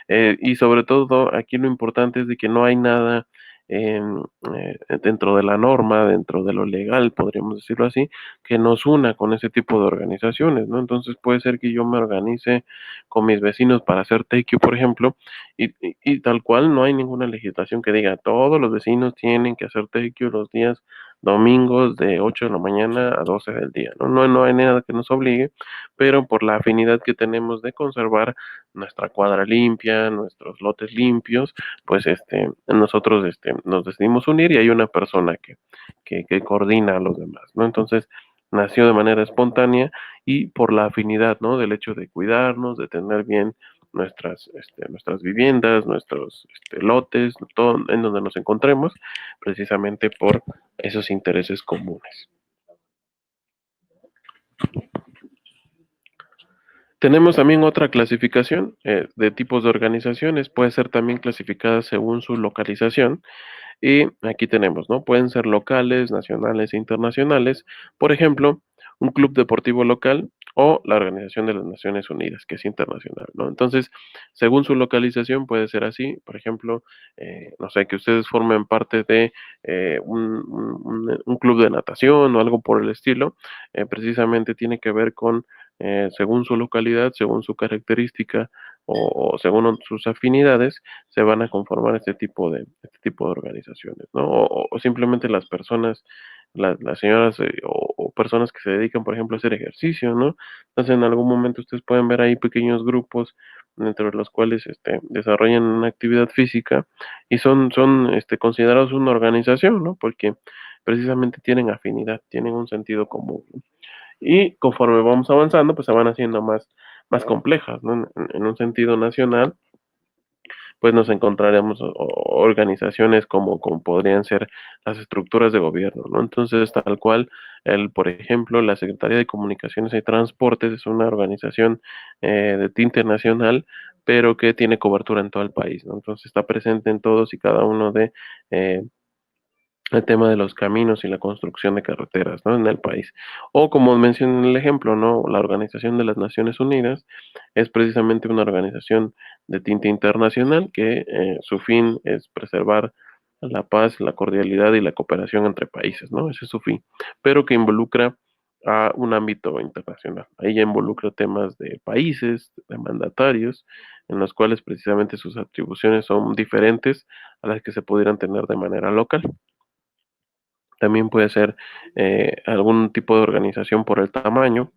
Y sobre todo, aquí lo importante es de que no hay nada dentro de la norma, dentro de lo legal, podríamos decirlo así, que nos una con ese tipo de organizaciones, ¿no? Entonces puede ser que yo me organice con mis vecinos para hacer tequio, por ejemplo, y tal cual no hay ninguna legislación que diga todos los vecinos tienen que hacer tequio los días domingos de 8 de la mañana a 12 del día, ¿no? No hay nada que nos obligue, pero por la afinidad que tenemos de conservar nuestra cuadra limpia, nuestros lotes limpios, pues nosotros nos decidimos unir y hay una persona que coordina a los demás, ¿no? Entonces nació de manera espontánea y por la afinidad, ¿no? Del hecho de cuidarnos, de tener bien nuestras viviendas, nuestros lotes, todo en donde nos encontremos, precisamente por esos intereses comunes. Tenemos también otra clasificación de tipos de organizaciones, puede ser también clasificada según su localización. Y aquí tenemos, ¿no? Pueden ser locales, nacionales e internacionales. Por ejemplo, un club deportivo local o la Organización de las Naciones Unidas, que es internacional, ¿no? Entonces, según su localización puede ser así. Por ejemplo, no sé, que ustedes formen parte de un club de natación o algo por el estilo. Precisamente tiene que ver con, según su localidad, según su característica o según sus afinidades, se van a conformar este tipo de organizaciones, ¿no? O simplemente las personas, las señoras o personas que se dedican, por ejemplo, a hacer ejercicio, ¿no? Entonces, en algún momento ustedes pueden ver ahí pequeños grupos dentro de los cuales desarrollan una actividad física y son considerados una organización, ¿no? Porque precisamente tienen afinidad, tienen un sentido común, ¿no? Y conforme vamos avanzando, pues se van haciendo más complejas, ¿no? En un sentido nacional, pues nos encontraremos organizaciones como podrían ser las estructuras de gobierno, ¿no? Entonces, tal cual, por ejemplo, la Secretaría de Comunicaciones y Transportes es una organización de tinte nacional, pero que tiene cobertura en todo el país, ¿no? Entonces está presente en todos y cada uno de eh, el tema de los caminos y la construcción de carreteras, ¿no? En el país. O como mencioné en el ejemplo, ¿no? La Organización de las Naciones Unidas es precisamente una organización de tinte internacional que su fin es preservar la paz, la cordialidad y la cooperación entre países, ¿no? Ese es su fin, pero que involucra a un ámbito internacional. Ahí ya involucra temas de países, de mandatarios, en los cuales precisamente sus atribuciones son diferentes a las que se pudieran tener de manera local. También puede ser algún tipo de organización por el tamaño.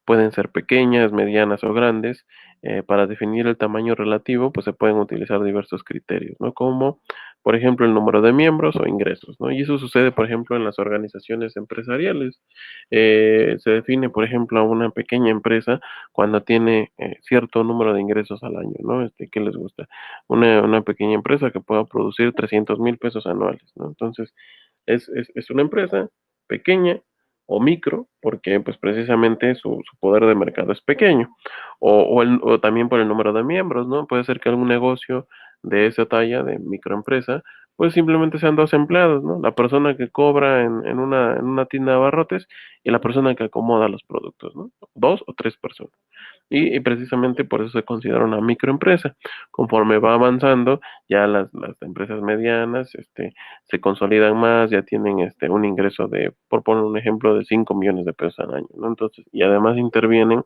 Pueden ser pequeñas, medianas o grandes. Para definir el tamaño relativo, pues se pueden utilizar diversos criterios, ¿no? Como, por ejemplo, el número de miembros o ingresos, ¿no? Y eso sucede, por ejemplo, en las organizaciones empresariales. Se define, por ejemplo, a una pequeña empresa cuando tiene cierto número de ingresos al año, ¿no? ¿Qué les gusta? Una pequeña empresa que pueda producir 300,000 pesos anuales, ¿no? Entonces, es una empresa pequeña o micro, porque pues precisamente su poder de mercado es pequeño, o también por el número de miembros, ¿no? Puede ser que algún negocio de esa talla, de microempresa, pues simplemente sean dos empleados, ¿no? La persona que cobra en una tienda de abarrotes y la persona que acomoda los productos, ¿no? Dos o tres personas. Y precisamente por eso se considera una microempresa. Conforme va avanzando, ya las empresas medianas, se consolidan más, ya tienen un ingreso de, por poner un ejemplo, de 5 millones de pesos al año, ¿no? Entonces, y además intervienen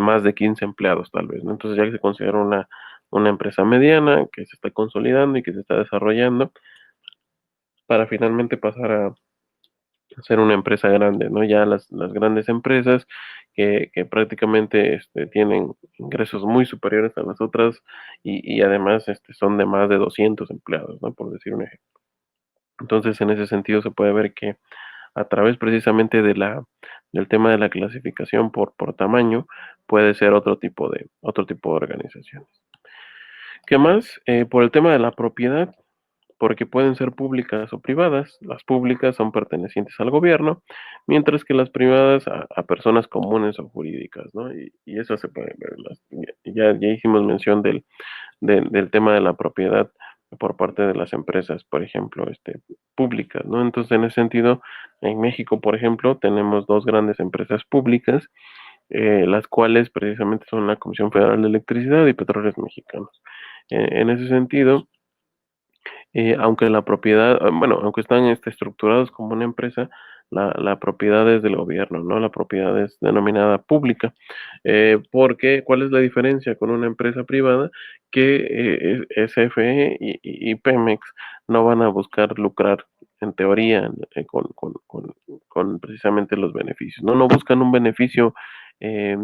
más de 15 empleados tal vez, ¿no? Entonces ya se considera una empresa mediana que se está consolidando y que se está desarrollando para finalmente pasar a ser una empresa grande, ¿no? Ya las grandes empresas que prácticamente tienen ingresos muy superiores a las otras y además son de más de 200 empleados, ¿no? Por decir un ejemplo. Entonces, en ese sentido se puede ver que a través precisamente del tema de la clasificación por tamaño, puede ser otro tipo de organizaciones. ¿Qué más? Por el tema de la propiedad, porque pueden ser públicas o privadas. Las públicas son pertenecientes al gobierno, mientras que las privadas a personas comunes o jurídicas, ¿no? Y eso se puede ver. Ya hicimos mención del tema de la propiedad por parte de las empresas, por ejemplo, públicas, ¿no? Entonces, en ese sentido, en México, por ejemplo, tenemos dos grandes empresas públicas, las cuales precisamente son la Comisión Federal de Electricidad y Petróleos Mexicanos. En ese sentido, aunque la propiedad, bueno, aunque están estructurados como una empresa, la propiedad es del gobierno, ¿no? La propiedad es denominada pública. Porque, ¿cuál es la diferencia con una empresa privada? Que SFE y Pemex no van a buscar lucrar, en teoría, con precisamente los beneficios, ¿no? No buscan un beneficio eh,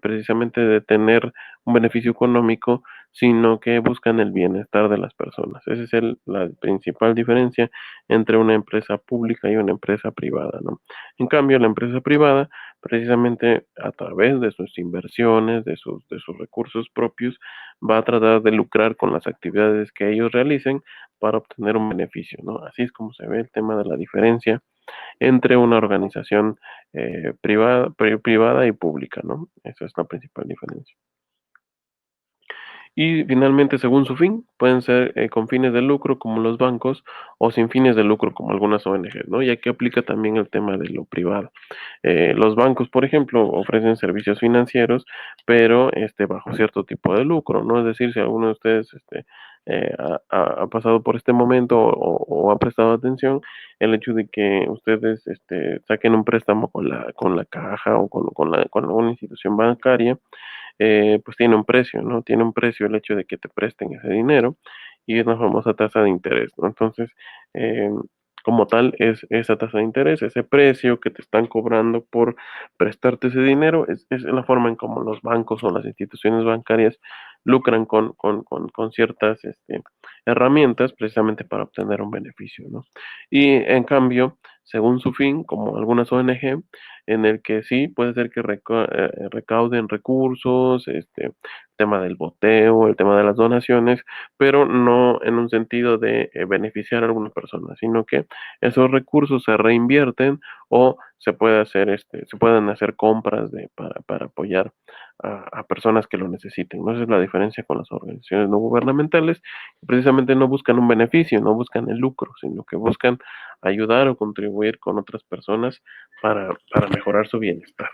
precisamente de tener un beneficio económico, sino que buscan el bienestar de las personas. Esa es la principal diferencia entre una empresa pública y una empresa privada, ¿no? En cambio, la empresa privada, precisamente a través de sus inversiones, de sus recursos propios, va a tratar de lucrar con las actividades que ellos realicen para obtener un beneficio, ¿no? Así es como se ve el tema de la diferencia entre una organización privada y pública, ¿no? Esa es la principal diferencia. Y finalmente, según su fin, pueden ser con fines de lucro como los bancos o sin fines de lucro como algunas ONGs, ¿no? Y aquí aplica también el tema de lo privado. Los bancos, por ejemplo, ofrecen servicios financieros, pero bajo cierto tipo de lucro, ¿no? Es decir, si alguno de ustedes ha pasado por este momento o ha prestado atención, el hecho de que ustedes saquen un préstamo con la caja o con alguna institución bancaria, pues tiene un precio, ¿no? Tiene un precio el hecho de que te presten ese dinero y es la famosa tasa de interés, ¿no? Entonces, eh, como tal, es esa tasa de interés, ese precio que te están cobrando por prestarte ese dinero, es la forma en cómo los bancos o las instituciones bancarias lucran con ciertas herramientas precisamente para obtener un beneficio, ¿no? Y en cambio, según su fin, como algunas ONG, en el que sí puede ser que recauden recursos, el tema del boteo, el tema de las donaciones, pero no en un sentido de beneficiar a alguna persona, sino que esos recursos se reinvierten o se pueden hacer compras para apoyar a personas que lo necesiten, ¿no? Esa es la diferencia con las organizaciones no gubernamentales, que precisamente no buscan un beneficio, no buscan el lucro, sino que buscan ayudar o contribuir con otras personas para mejorar su bienestar.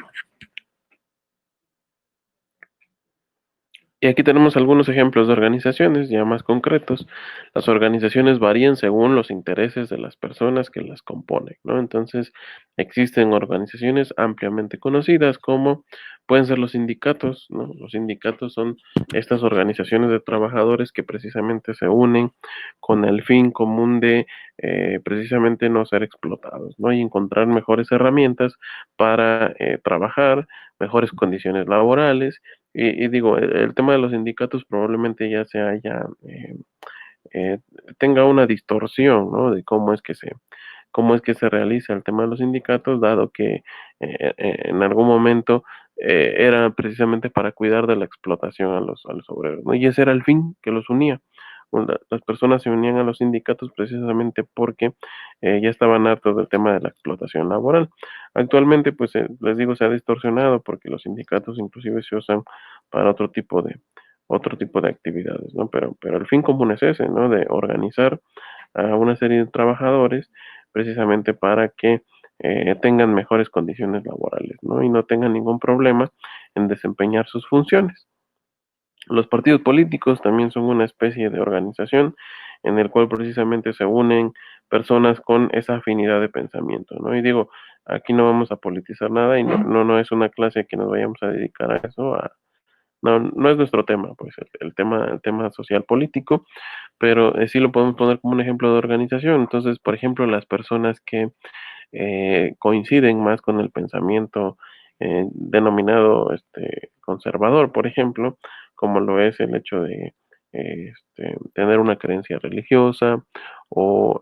Y aquí tenemos algunos ejemplos de organizaciones ya más concretos. Las organizaciones varían según los intereses de las personas que las componen, ¿no? Entonces, existen organizaciones ampliamente conocidas como pueden ser los sindicatos, ¿no? Los sindicatos son estas organizaciones de trabajadores que precisamente se unen con el fin común de precisamente no ser explotados, ¿no? Y encontrar mejores herramientas para trabajar, mejores condiciones laborales y digo, el tema de los sindicatos probablemente ya se haya, eh, tenga una distorsión, ¿no? De cómo es que se realiza el tema de los sindicatos, dado que en algún momento era precisamente para cuidar de la explotación a los obreros, ¿no? Y ese era el fin que los unía. Las personas se unían a los sindicatos precisamente porque ya estaban hartos del tema de la explotación laboral. Actualmente, pues les digo, se ha distorsionado porque los sindicatos inclusive se usan para otro tipo de actividades, ¿no? Pero el fin común es ese, ¿no? De organizar a una serie de trabajadores precisamente para que tengan mejores condiciones laborales, ¿no? Y no tengan ningún problema en desempeñar sus funciones. Los partidos políticos también son una especie de organización en el cual precisamente se unen personas con esa afinidad de pensamiento, ¿no? Y digo, aquí no vamos a politizar nada y no es una clase que nos vayamos a dedicar a eso, no, no es nuestro tema, pues el tema social político, pero sí lo podemos poner como un ejemplo de organización. Entonces, por ejemplo, las personas que coinciden más con el pensamiento denominado conservador, por ejemplo, como lo es el hecho de tener una creencia religiosa o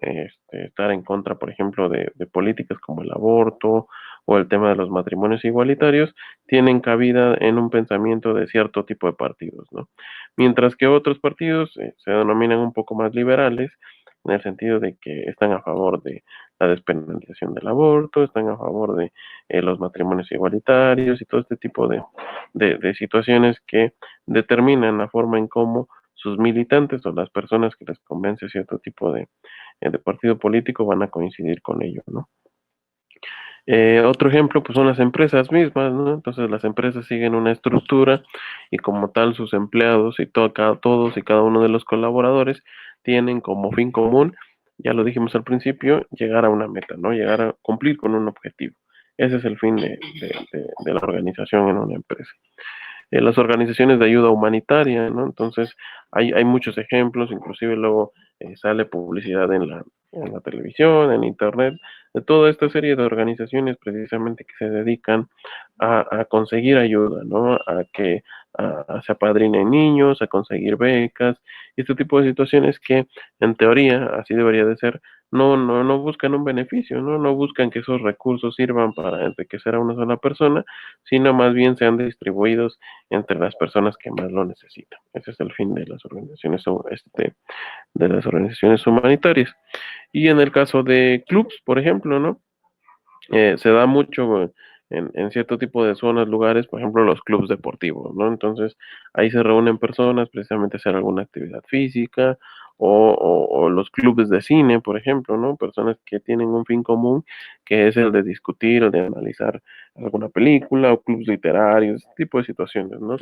estar en contra, por ejemplo, de políticas como el aborto o el tema de los matrimonios igualitarios, tienen cabida en un pensamiento de cierto tipo de partidos, ¿no? Mientras que otros partidos se denominan un poco más liberales, en el sentido de que están a favor de la despenalización del aborto, están a favor de los matrimonios igualitarios y todo este tipo de situaciones que determinan la forma en cómo sus militantes o las personas que les convence cierto tipo de partido político van a coincidir con ello, ¿no? Otro ejemplo, pues son las empresas mismas, ¿no? Entonces las empresas siguen una estructura y como tal sus empleados y todos y cada uno de los colaboradores tienen como fin común, ya lo dijimos al principio, llegar a una meta, ¿no? Llegar a cumplir con un objetivo. Ese es el fin de la organización en una empresa. Las organizaciones de ayuda humanitaria, ¿no? Entonces, hay muchos ejemplos, inclusive luego sale publicidad en la televisión, en internet, de toda esta serie de organizaciones precisamente que se dedican a conseguir ayuda, ¿no? A que se apadrinen niños, a conseguir becas, y este tipo de situaciones que en teoría así debería de ser, no buscan un beneficio, ¿no? No buscan que esos recursos sirvan para enriquecer a una sola persona, sino más bien sean distribuidos entre las personas que más lo necesitan. Ese es el fin de las organizaciones, de las organizaciones humanitarias. Y en el caso de clubs, por ejemplo, ¿no? Se da mucho en cierto tipo de zonas, lugares, por ejemplo, los clubes deportivos, ¿no? Entonces, ahí se reúnen personas precisamente a hacer alguna actividad física o los clubes de cine, por ejemplo, ¿no? Personas que tienen un fin común, que es el de discutir o de analizar alguna película o clubes literarios, ese tipo de situaciones, ¿no?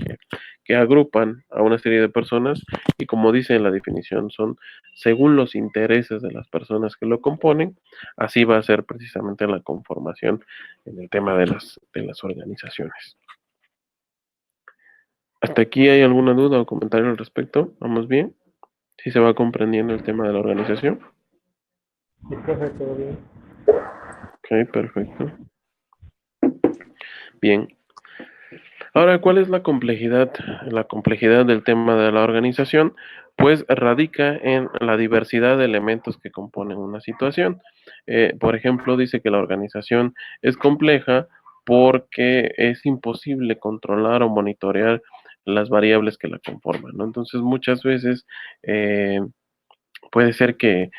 Que agrupan a una serie de personas y como dice la definición, son según los intereses de las personas que lo componen. Así va a ser precisamente la conformación en el tema de las organizaciones. ¿Hasta aquí hay alguna duda o comentario al respecto? ¿Vamos bien? ¿Sí se va comprendiendo el tema de la organización? Sí, profe, todo bien. Ok, perfecto. Bien. Ahora, ¿cuál es la complejidad? La complejidad del tema de la organización, pues radica en la diversidad de elementos que componen una situación. Por ejemplo, dice que la organización es compleja porque es imposible controlar o monitorear las variables que la conforman, ¿no? Entonces, muchas veces puede ser que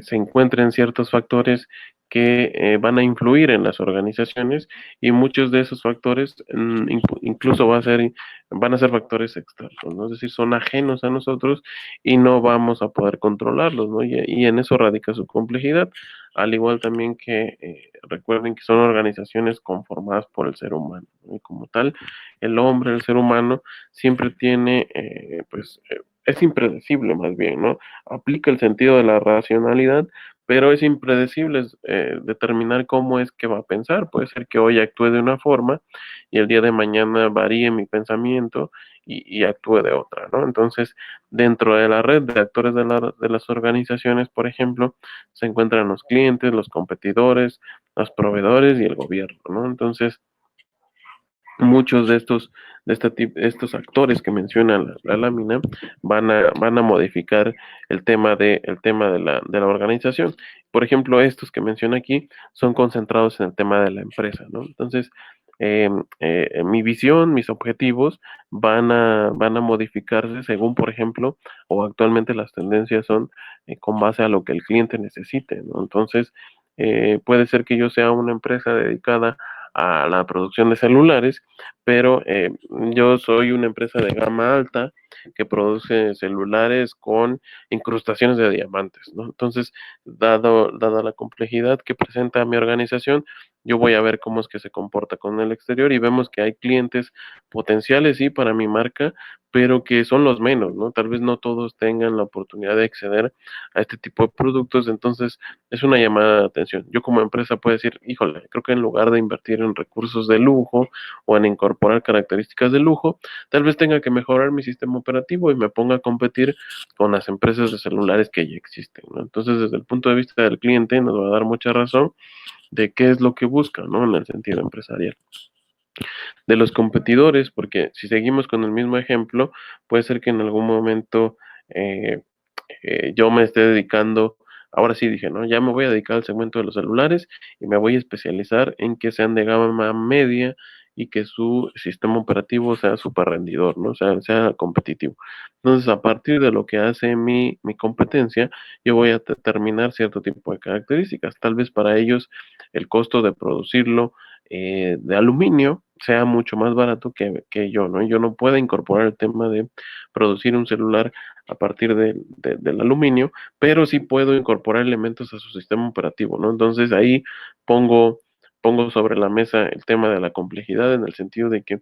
se encuentren ciertos factores que van a influir en las organizaciones y muchos de esos factores incluso van a ser factores externos, ¿no? Es decir, son ajenos a nosotros y no vamos a poder controlarlos, ¿no? Y en eso radica su complejidad, al igual también que recuerden que son organizaciones conformadas por el ser humano, ¿no? Y como tal, el hombre, el ser humano, siempre tiene, es impredecible más bien, ¿no? Aplica el sentido de la racionalidad, pero es impredecible determinar cómo es que va a pensar. Puede ser que hoy actúe de una forma y el día de mañana varíe mi pensamiento y actúe de otra, ¿no? Entonces, dentro de la red de actores de las organizaciones, por ejemplo, se encuentran los clientes, los competidores, los proveedores y el gobierno, ¿no? Entonces, muchos de estos actores que menciona la lámina van a modificar el tema de la organización. Por ejemplo, estos que menciona aquí son concentrados en el tema de la empresa, ¿no? Entonces, mi visión, mis objetivos van a modificarse según, por ejemplo, o actualmente las tendencias son con base a lo que el cliente necesite, ¿no? Entonces, puede ser que yo sea una empresa dedicada a la producción de celulares, pero yo soy una empresa de gama alta que produce celulares con incrustaciones de diamantes, ¿no? Entonces, dada la complejidad que presenta mi organización, yo voy a ver cómo es que se comporta con el exterior y vemos que hay clientes potenciales, sí, para mi marca, pero que son los menos, ¿no? Tal vez no todos tengan la oportunidad de acceder a este tipo de productos, entonces es una llamada de atención. Yo como empresa puedo decir, híjole, creo que en lugar de invertir en recursos de lujo o en incorporar características de lujo, tal vez tenga que mejorar mi sistema operativo y me ponga a competir con las empresas de celulares que ya existen, ¿no? Entonces, desde el punto de vista del cliente, nos va a dar mucha razón de qué es lo que busca, ¿no? En el sentido empresarial. De los competidores, porque si seguimos con el mismo ejemplo, puede ser que en algún momento eh, yo me esté dedicando, ahora sí dije, ¿no? Ya me voy a dedicar al segmento de los celulares y me voy a especializar en que sean de gama media y que su sistema operativo sea súper rendidor, ¿no? Sea competitivo. Entonces, a partir de lo que hace mi competencia, yo voy a determinar cierto tipo de características. Tal vez para ellos el costo de producirlo de aluminio sea mucho más barato que yo, ¿no? Yo no puedo incorporar el tema de producir un celular a partir del aluminio, pero sí puedo incorporar elementos a su sistema operativo, ¿no? Entonces ahí pongo, pongo sobre la mesa el tema de la complejidad en el sentido de que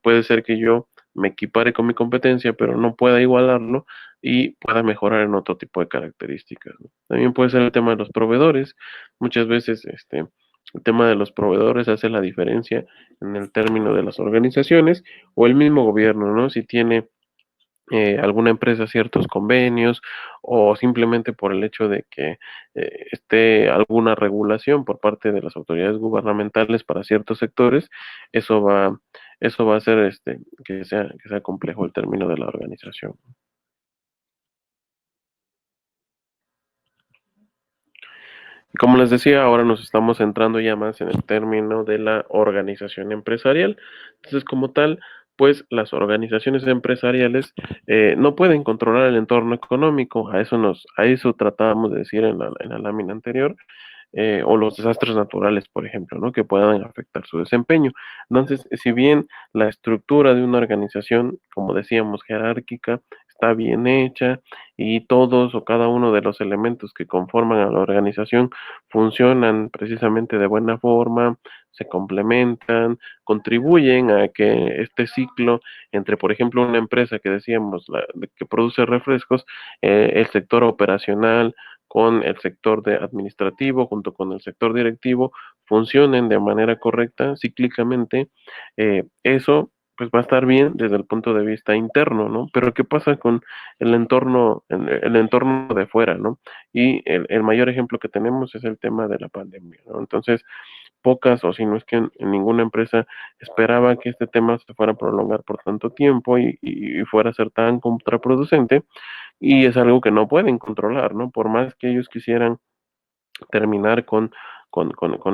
puede ser que yo me equipare con mi competencia, pero no pueda igualarlo y pueda mejorar en otro tipo de características, ¿no? También puede ser el tema de los proveedores. Muchas veces el tema de los proveedores hace la diferencia en el término de las organizaciones o el mismo gobierno, ¿no? Si tiene alguna empresa ciertos convenios o simplemente por el hecho de que esté alguna regulación por parte de las autoridades gubernamentales para ciertos sectores, eso va, eso va a hacer que sea complejo el término de la organización. Y como les decía, ahora nos estamos centrando ya más en el término de la organización empresarial. Entonces, como tal, pues las organizaciones empresariales no pueden controlar el entorno económico. A eso tratábamos de decir en la lámina anterior, o los desastres naturales, por ejemplo, ¿no? Que puedan afectar su desempeño. Entonces, si bien la estructura de una organización, como decíamos, jerárquica, está bien hecha y todos o cada uno de los elementos que conforman a la organización funcionan precisamente de buena forma, se complementan, contribuyen a que este ciclo entre, por ejemplo, una empresa que decíamos, que produce refrescos, el sector operacional, con el sector de administrativo, junto con el sector directivo, funcionen de manera correcta, cíclicamente, eso pues va a estar bien desde el punto de vista interno, ¿no? Pero ¿qué pasa con el entorno de fuera, ¿no? Y el mayor ejemplo que tenemos es el tema de la pandemia, ¿no? Entonces, pocas o si no es que en ninguna empresa esperaba que este tema se fuera a prolongar por tanto tiempo y fuera a ser tan contraproducente, y es algo que no pueden controlar, ¿no? Por más que ellos quisieran terminar con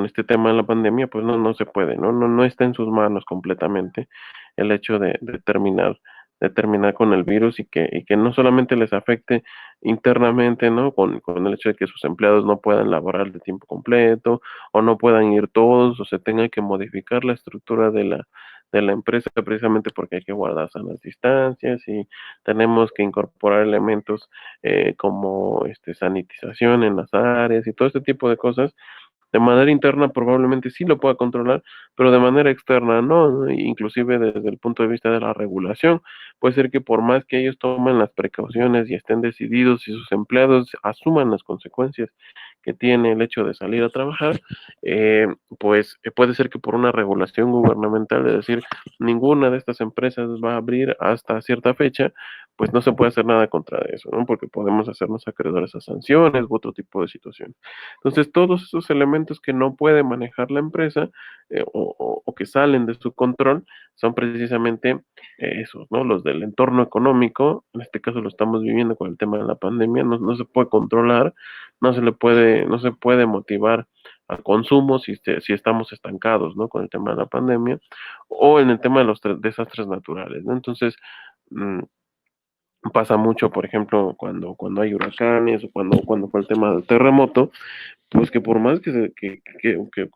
este tema de la pandemia, pues no se puede, ¿no? No está en sus manos completamente el hecho de terminar con el virus y que no solamente les afecte internamente, ¿no? Con el hecho de que sus empleados no puedan laborar de tiempo completo o no puedan ir todos o se tenga que modificar la estructura de la empresa precisamente porque hay que guardar sanas distancias y tenemos que incorporar elementos como sanitización en las áreas y todo este tipo de cosas. De manera interna probablemente sí lo pueda controlar, pero de manera externa no, ¿no? Inclusive desde el punto de vista de la regulación. Puede ser que por más que ellos tomen las precauciones y estén decididos y sus empleados asuman las consecuencias que tiene el hecho de salir a trabajar, pues puede ser que por una regulación gubernamental, es decir, ninguna de estas empresas va a abrir hasta cierta fecha, pues no se puede hacer nada contra eso, ¿no? Porque podemos hacernos acreedores a sanciones u otro tipo de situaciones. Entonces, todos esos elementos que no puede manejar la empresa o que salen de su control son precisamente esos, ¿no? Los del entorno económico, en este caso lo estamos viviendo con el tema de la pandemia, no se puede controlar, no se puede motivar al consumo si estamos estancados, ¿no? Con el tema de la pandemia o en el tema de los desastres naturales, ¿no? Entonces, mm, pasa mucho, por ejemplo, cuando hay huracanes o cuando fue el tema del terremoto, pues que por más que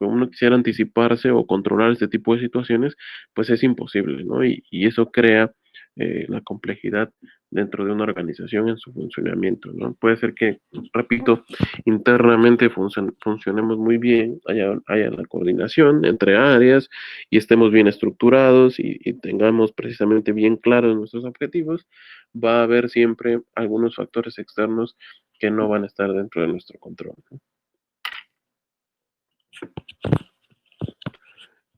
uno quisiera anticiparse o controlar este tipo de situaciones, pues es imposible, ¿no? Y eso crea la complejidad dentro de una organización en su funcionamiento, ¿no? Puede ser que, repito, internamente funcionemos muy bien, haya la coordinación entre áreas y estemos bien estructurados y tengamos precisamente bien claros nuestros objetivos, va a haber siempre algunos factores externos que no van a estar dentro de nuestro control, ¿no?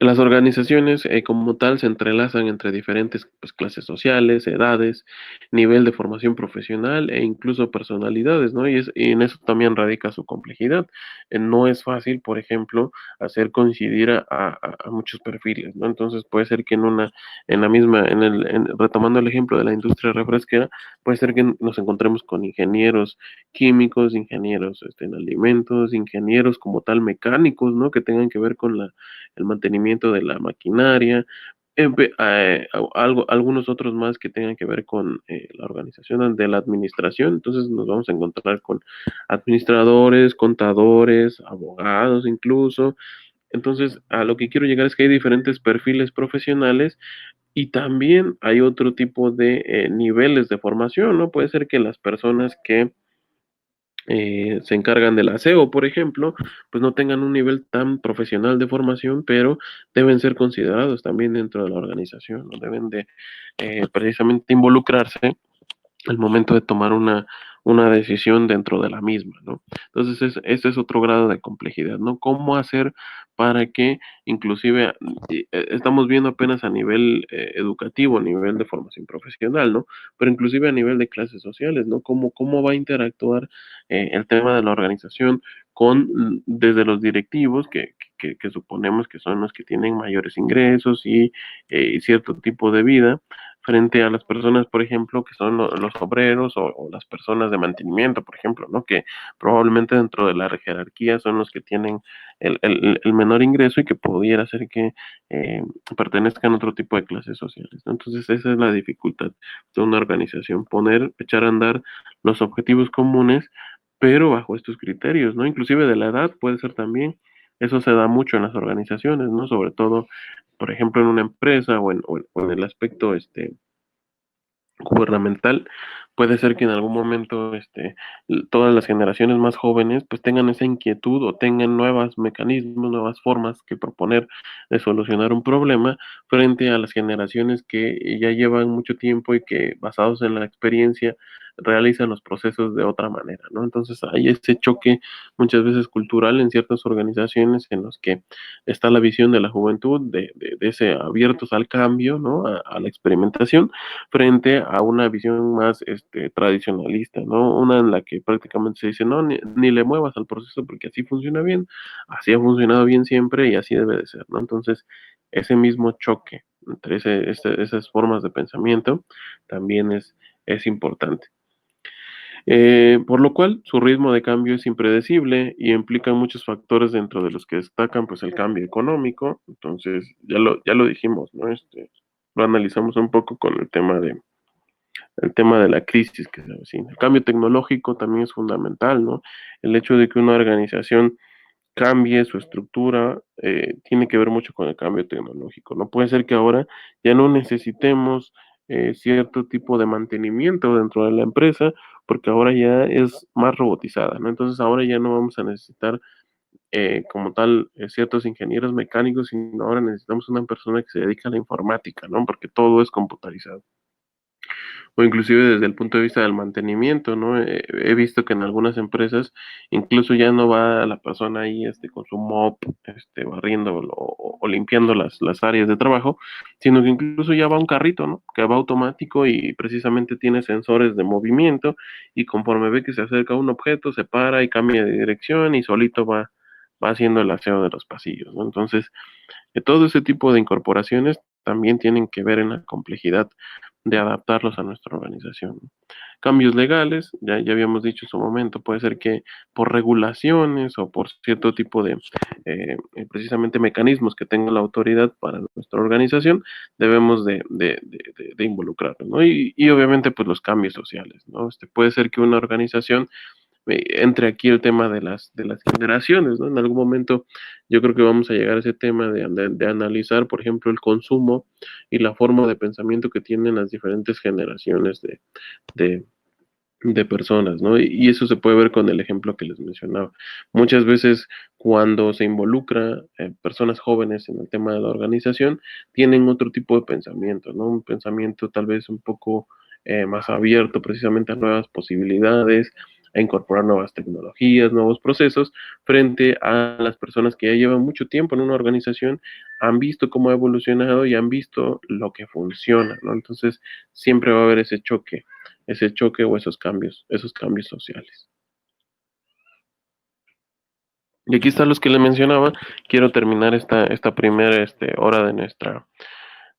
Las organizaciones como tal se entrelazan entre diferentes pues, clases sociales, edades, nivel de formación profesional e incluso personalidades, ¿no? Y en eso también radica su complejidad. No es fácil, por ejemplo, hacer coincidir a muchos perfiles, ¿no? Entonces puede ser que en la misma, retomando el ejemplo de la industria refresquera, puede ser que nos encontremos con ingenieros químicos, ingenieros en alimentos, ingenieros como tal mecánicos, ¿no? Que tengan que ver con el mantenimiento de la maquinaria, algunos otros más que tengan que ver con la organización de la administración. Entonces nos vamos a encontrar con administradores, contadores, abogados incluso, Entonces, a lo que quiero llegar es que hay diferentes perfiles profesionales y también hay otro tipo de niveles de formación, ¿no? Puede ser que las personas que se encargan del aseo, por ejemplo, pues no tengan un nivel tan profesional de formación, pero deben ser considerados también dentro de la organización, ¿no? Deben de precisamente involucrarse al momento de tomar una decisión dentro de la misma, ¿no? Entonces, ese es otro grado de complejidad, ¿no? ¿Cómo hacer para que inclusive estamos viendo apenas a nivel educativo, a nivel de formación profesional, ¿no? Pero inclusive a nivel de clases sociales, ¿no? ¿Cómo va a interactuar el tema de la organización con desde los directivos que suponemos que son los que tienen mayores ingresos y cierto tipo de vida, frente a las personas, por ejemplo, que son los obreros o las personas de mantenimiento, por ejemplo, ¿no? Que probablemente dentro de la jerarquía son los que tienen el menor ingreso y que pudiera ser que eh, pertenezcan a otro tipo de clases sociales, ¿no? Entonces, esa es la dificultad de una organización, echar a andar los objetivos comunes, pero bajo estos criterios, ¿no? Inclusive de la edad puede ser también. Eso se da mucho en las organizaciones, ¿no? Sobre todo, por ejemplo, en una empresa o en el aspecto gubernamental, puede ser que en algún momento todas las generaciones más jóvenes pues tengan esa inquietud o tengan nuevos mecanismos, nuevas formas que proponer de solucionar un problema frente a las generaciones que ya llevan mucho tiempo y que basados en la experiencia realizan los procesos de otra manera, ¿no? Entonces hay este choque muchas veces cultural en ciertas organizaciones en los que está la visión de la juventud, de ese abiertos al cambio, ¿no? A la experimentación frente a una visión más tradicionalista, ¿no? Una en la que prácticamente se dice, no, ni le muevas al proceso porque así funciona bien, así ha funcionado bien siempre y así debe de ser, ¿no? Entonces, ese mismo choque entre esas formas de pensamiento también es importante. Por lo cual, su ritmo de cambio es impredecible y implica muchos factores dentro de los que destacan pues el cambio económico. Entonces, ya lo dijimos, ¿no? Lo analizamos un poco con el tema de la crisis que se avecina. El cambio tecnológico también es fundamental, ¿no? El hecho de que una organización cambie su estructura tiene que ver mucho con el cambio tecnológico. No puede ser que ahora ya no necesitemos cierto tipo de mantenimiento dentro de la empresa, porque ahora ya es más robotizada, ¿no? Entonces ahora ya no vamos a necesitar como tal ciertos ingenieros mecánicos, sino ahora necesitamos una persona que se dedica a la informática, ¿no? Porque todo es computarizado o inclusive desde el punto de vista del mantenimiento, ¿no? He visto que en algunas empresas incluso ya no va la persona ahí con su mop, barriendo o limpiando las áreas de trabajo, sino que incluso ya va un carrito, ¿no? Que va automático y precisamente tiene sensores de movimiento y conforme ve que se acerca un objeto, se para y cambia de dirección y solito va haciendo el aseo de los pasillos, ¿no? Entonces, todo ese tipo de incorporaciones también tienen que ver en la complejidad de adaptarlos a nuestra organización. Cambios legales, ya habíamos dicho en su momento, puede ser que por regulaciones o por cierto tipo de precisamente mecanismos que tenga la autoridad para nuestra organización, debemos de involucrarnos, ¿no? Y obviamente pues los cambios sociales, ¿no? Puede ser que una organización entre aquí el tema de las generaciones, ¿no? En algún momento yo creo que vamos a llegar a ese tema de analizar, por ejemplo, el consumo y la forma de pensamiento que tienen las diferentes generaciones de, de personas, ¿no? Y eso se puede ver con el ejemplo que les mencionaba. Muchas veces cuando se involucra personas jóvenes en el tema de la organización, tienen otro tipo de pensamiento, ¿no? Un pensamiento tal vez un poco más abierto precisamente a nuevas posibilidades, a incorporar nuevas tecnologías, nuevos procesos, frente a las personas que ya llevan mucho tiempo en una organización, han visto cómo ha evolucionado y han visto lo que funciona, ¿no? Entonces, siempre va a haber ese choque o esos cambios sociales. Y aquí están los que le mencionaba. Quiero terminar esta primera hora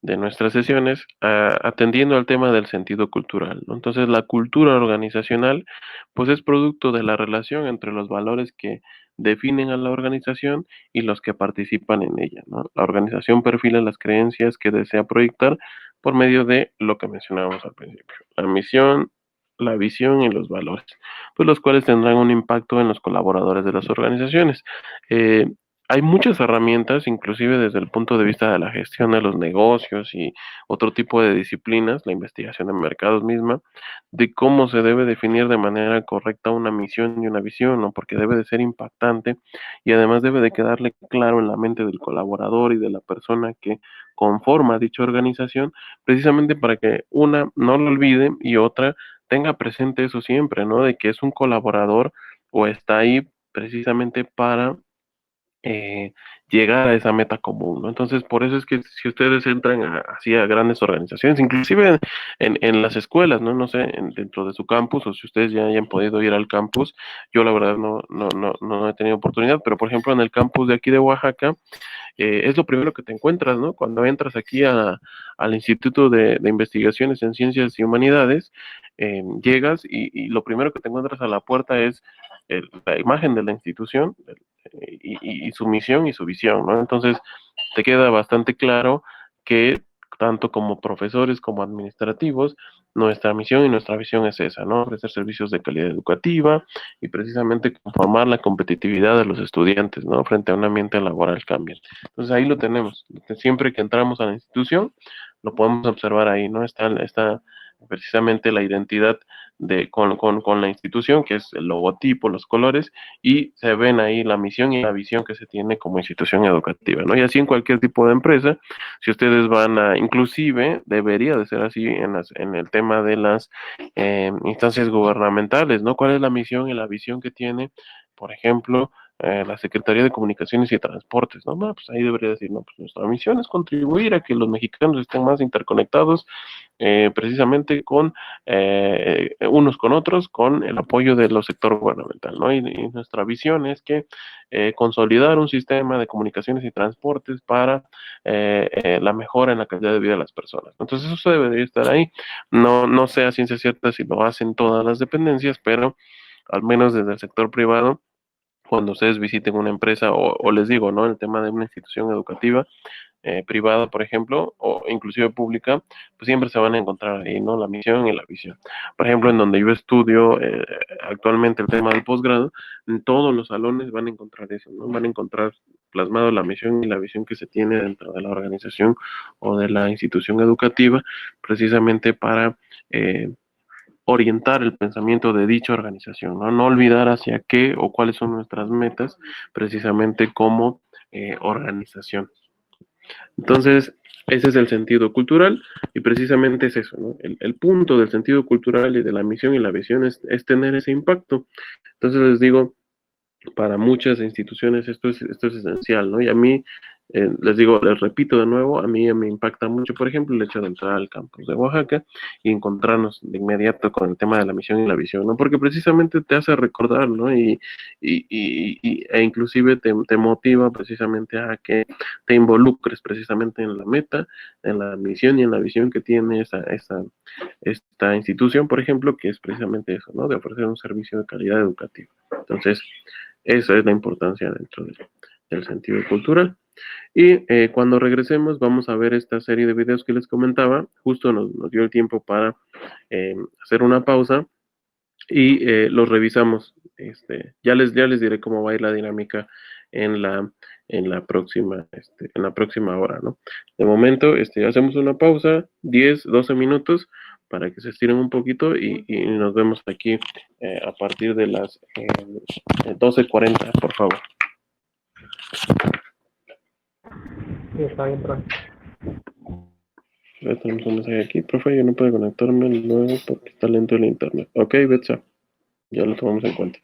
de nuestras sesiones atendiendo al tema del sentido cultural, ¿no? Entonces, la cultura organizacional, pues es producto de la relación entre los valores que definen a la organización y los que participan en ella, ¿no? La organización perfila las creencias que desea proyectar por medio de lo que mencionábamos al principio, la misión, la visión y los valores, pues los cuales tendrán un impacto en los colaboradores de las organizaciones. Eh, hay muchas herramientas, inclusive desde el punto de vista de la gestión de los negocios y otro tipo de disciplinas, la investigación de mercados misma, de cómo se debe definir de manera correcta una misión y una visión, ¿no? Porque debe de ser impactante y además debe de quedarle claro en la mente del colaborador y de la persona que conforma dicha organización, precisamente para que una no lo olvide y otra tenga presente eso siempre, ¿no? De que es un colaborador o está ahí precisamente para eh, llegar a esa meta común, ¿no? Entonces, por eso es que si ustedes entran así a grandes organizaciones, inclusive en las escuelas, ¿no? No sé, dentro de su campus, o si ustedes ya hayan podido ir al campus, yo la verdad no he tenido oportunidad, pero por ejemplo en el campus de aquí de Oaxaca, es lo primero que te encuentras, ¿no? Cuando entras aquí al Instituto de Investigaciones en Ciencias y Humanidades, llegas y lo primero que te encuentras a la puerta es la imagen de la institución y su misión y su visión, ¿no? Entonces, te queda bastante claro que tanto como profesores como administrativos, nuestra misión y nuestra visión es esa, ¿no? Ofrecer servicios de calidad educativa y precisamente conformar la competitividad de los estudiantes, ¿no? Frente a un ambiente laboral cambiante. Entonces ahí lo tenemos. Siempre que entramos a la institución, lo podemos observar ahí, ¿no? Está precisamente la identidad con la institución, que es el logotipo, los colores, y se ven ahí la misión y la visión que se tiene como institución educativa, ¿no? Y así en cualquier tipo de empresa, si ustedes van inclusive, debería de ser así en el tema de las instancias gubernamentales, ¿no? ¿Cuál es la misión y la visión que tiene, por ejemplo, la Secretaría de Comunicaciones y Transportes, ¿no? Bueno, pues ahí debería decir, no, pues nuestra misión es contribuir a que los mexicanos estén más interconectados, precisamente con unos con otros, con el apoyo de los sectores gubernamental, ¿no? Y nuestra visión es que consolidar un sistema de comunicaciones y transportes para la mejora en la calidad de vida de las personas. Entonces eso debería estar ahí. No sé a ciencia cierta si lo hacen todas las dependencias, pero al menos desde el sector privado, cuando ustedes visiten una empresa o les digo, ¿no? El tema de una institución educativa, privada, por ejemplo, o inclusive pública, pues siempre se van a encontrar ahí, ¿no? La misión y la visión. Por ejemplo, en donde yo estudio actualmente el tema del posgrado, en todos los salones van a encontrar eso, ¿no? Van a encontrar plasmado la misión y la visión que se tiene dentro de la organización o de la institución educativa, precisamente para orientar el pensamiento de dicha organización, ¿no? No olvidar hacia qué o cuáles son nuestras metas, precisamente como organización. Entonces, ese es el sentido cultural y precisamente es eso, ¿no? El punto del sentido cultural y de la misión y la visión es tener ese impacto. Entonces les digo, para muchas instituciones esto es esencial, ¿no? Y a mí, les digo, les repito de nuevo, a mí me impacta mucho, por ejemplo, el hecho de entrar al campus de Oaxaca y encontrarnos de inmediato con el tema de la misión y la visión, ¿no? Porque precisamente te hace recordar, ¿no? E inclusive te motiva precisamente a que te involucres precisamente en la meta, en la misión y en la visión que tiene esta institución, por ejemplo, que es precisamente eso, ¿no? De ofrecer un servicio de calidad educativa. Entonces, esa es la importancia dentro del sentido cultural. Y cuando regresemos vamos a ver esta serie de videos que les comentaba. Justo nos dio el tiempo para hacer una pausa y los revisamos. Ya les diré cómo va a ir la dinámica en en la próxima hora, ¿no? De momento, hacemos una pausa, 10, 12 minutos, para que se estiren un poquito y nos vemos aquí a partir de las 12:40, por favor. Sí, está bien, profe. Ya tenemos un mensaje aquí, profe, yo no puedo conectarme luego porque está lento el internet. Ok, Betsa, ya lo tomamos en cuenta.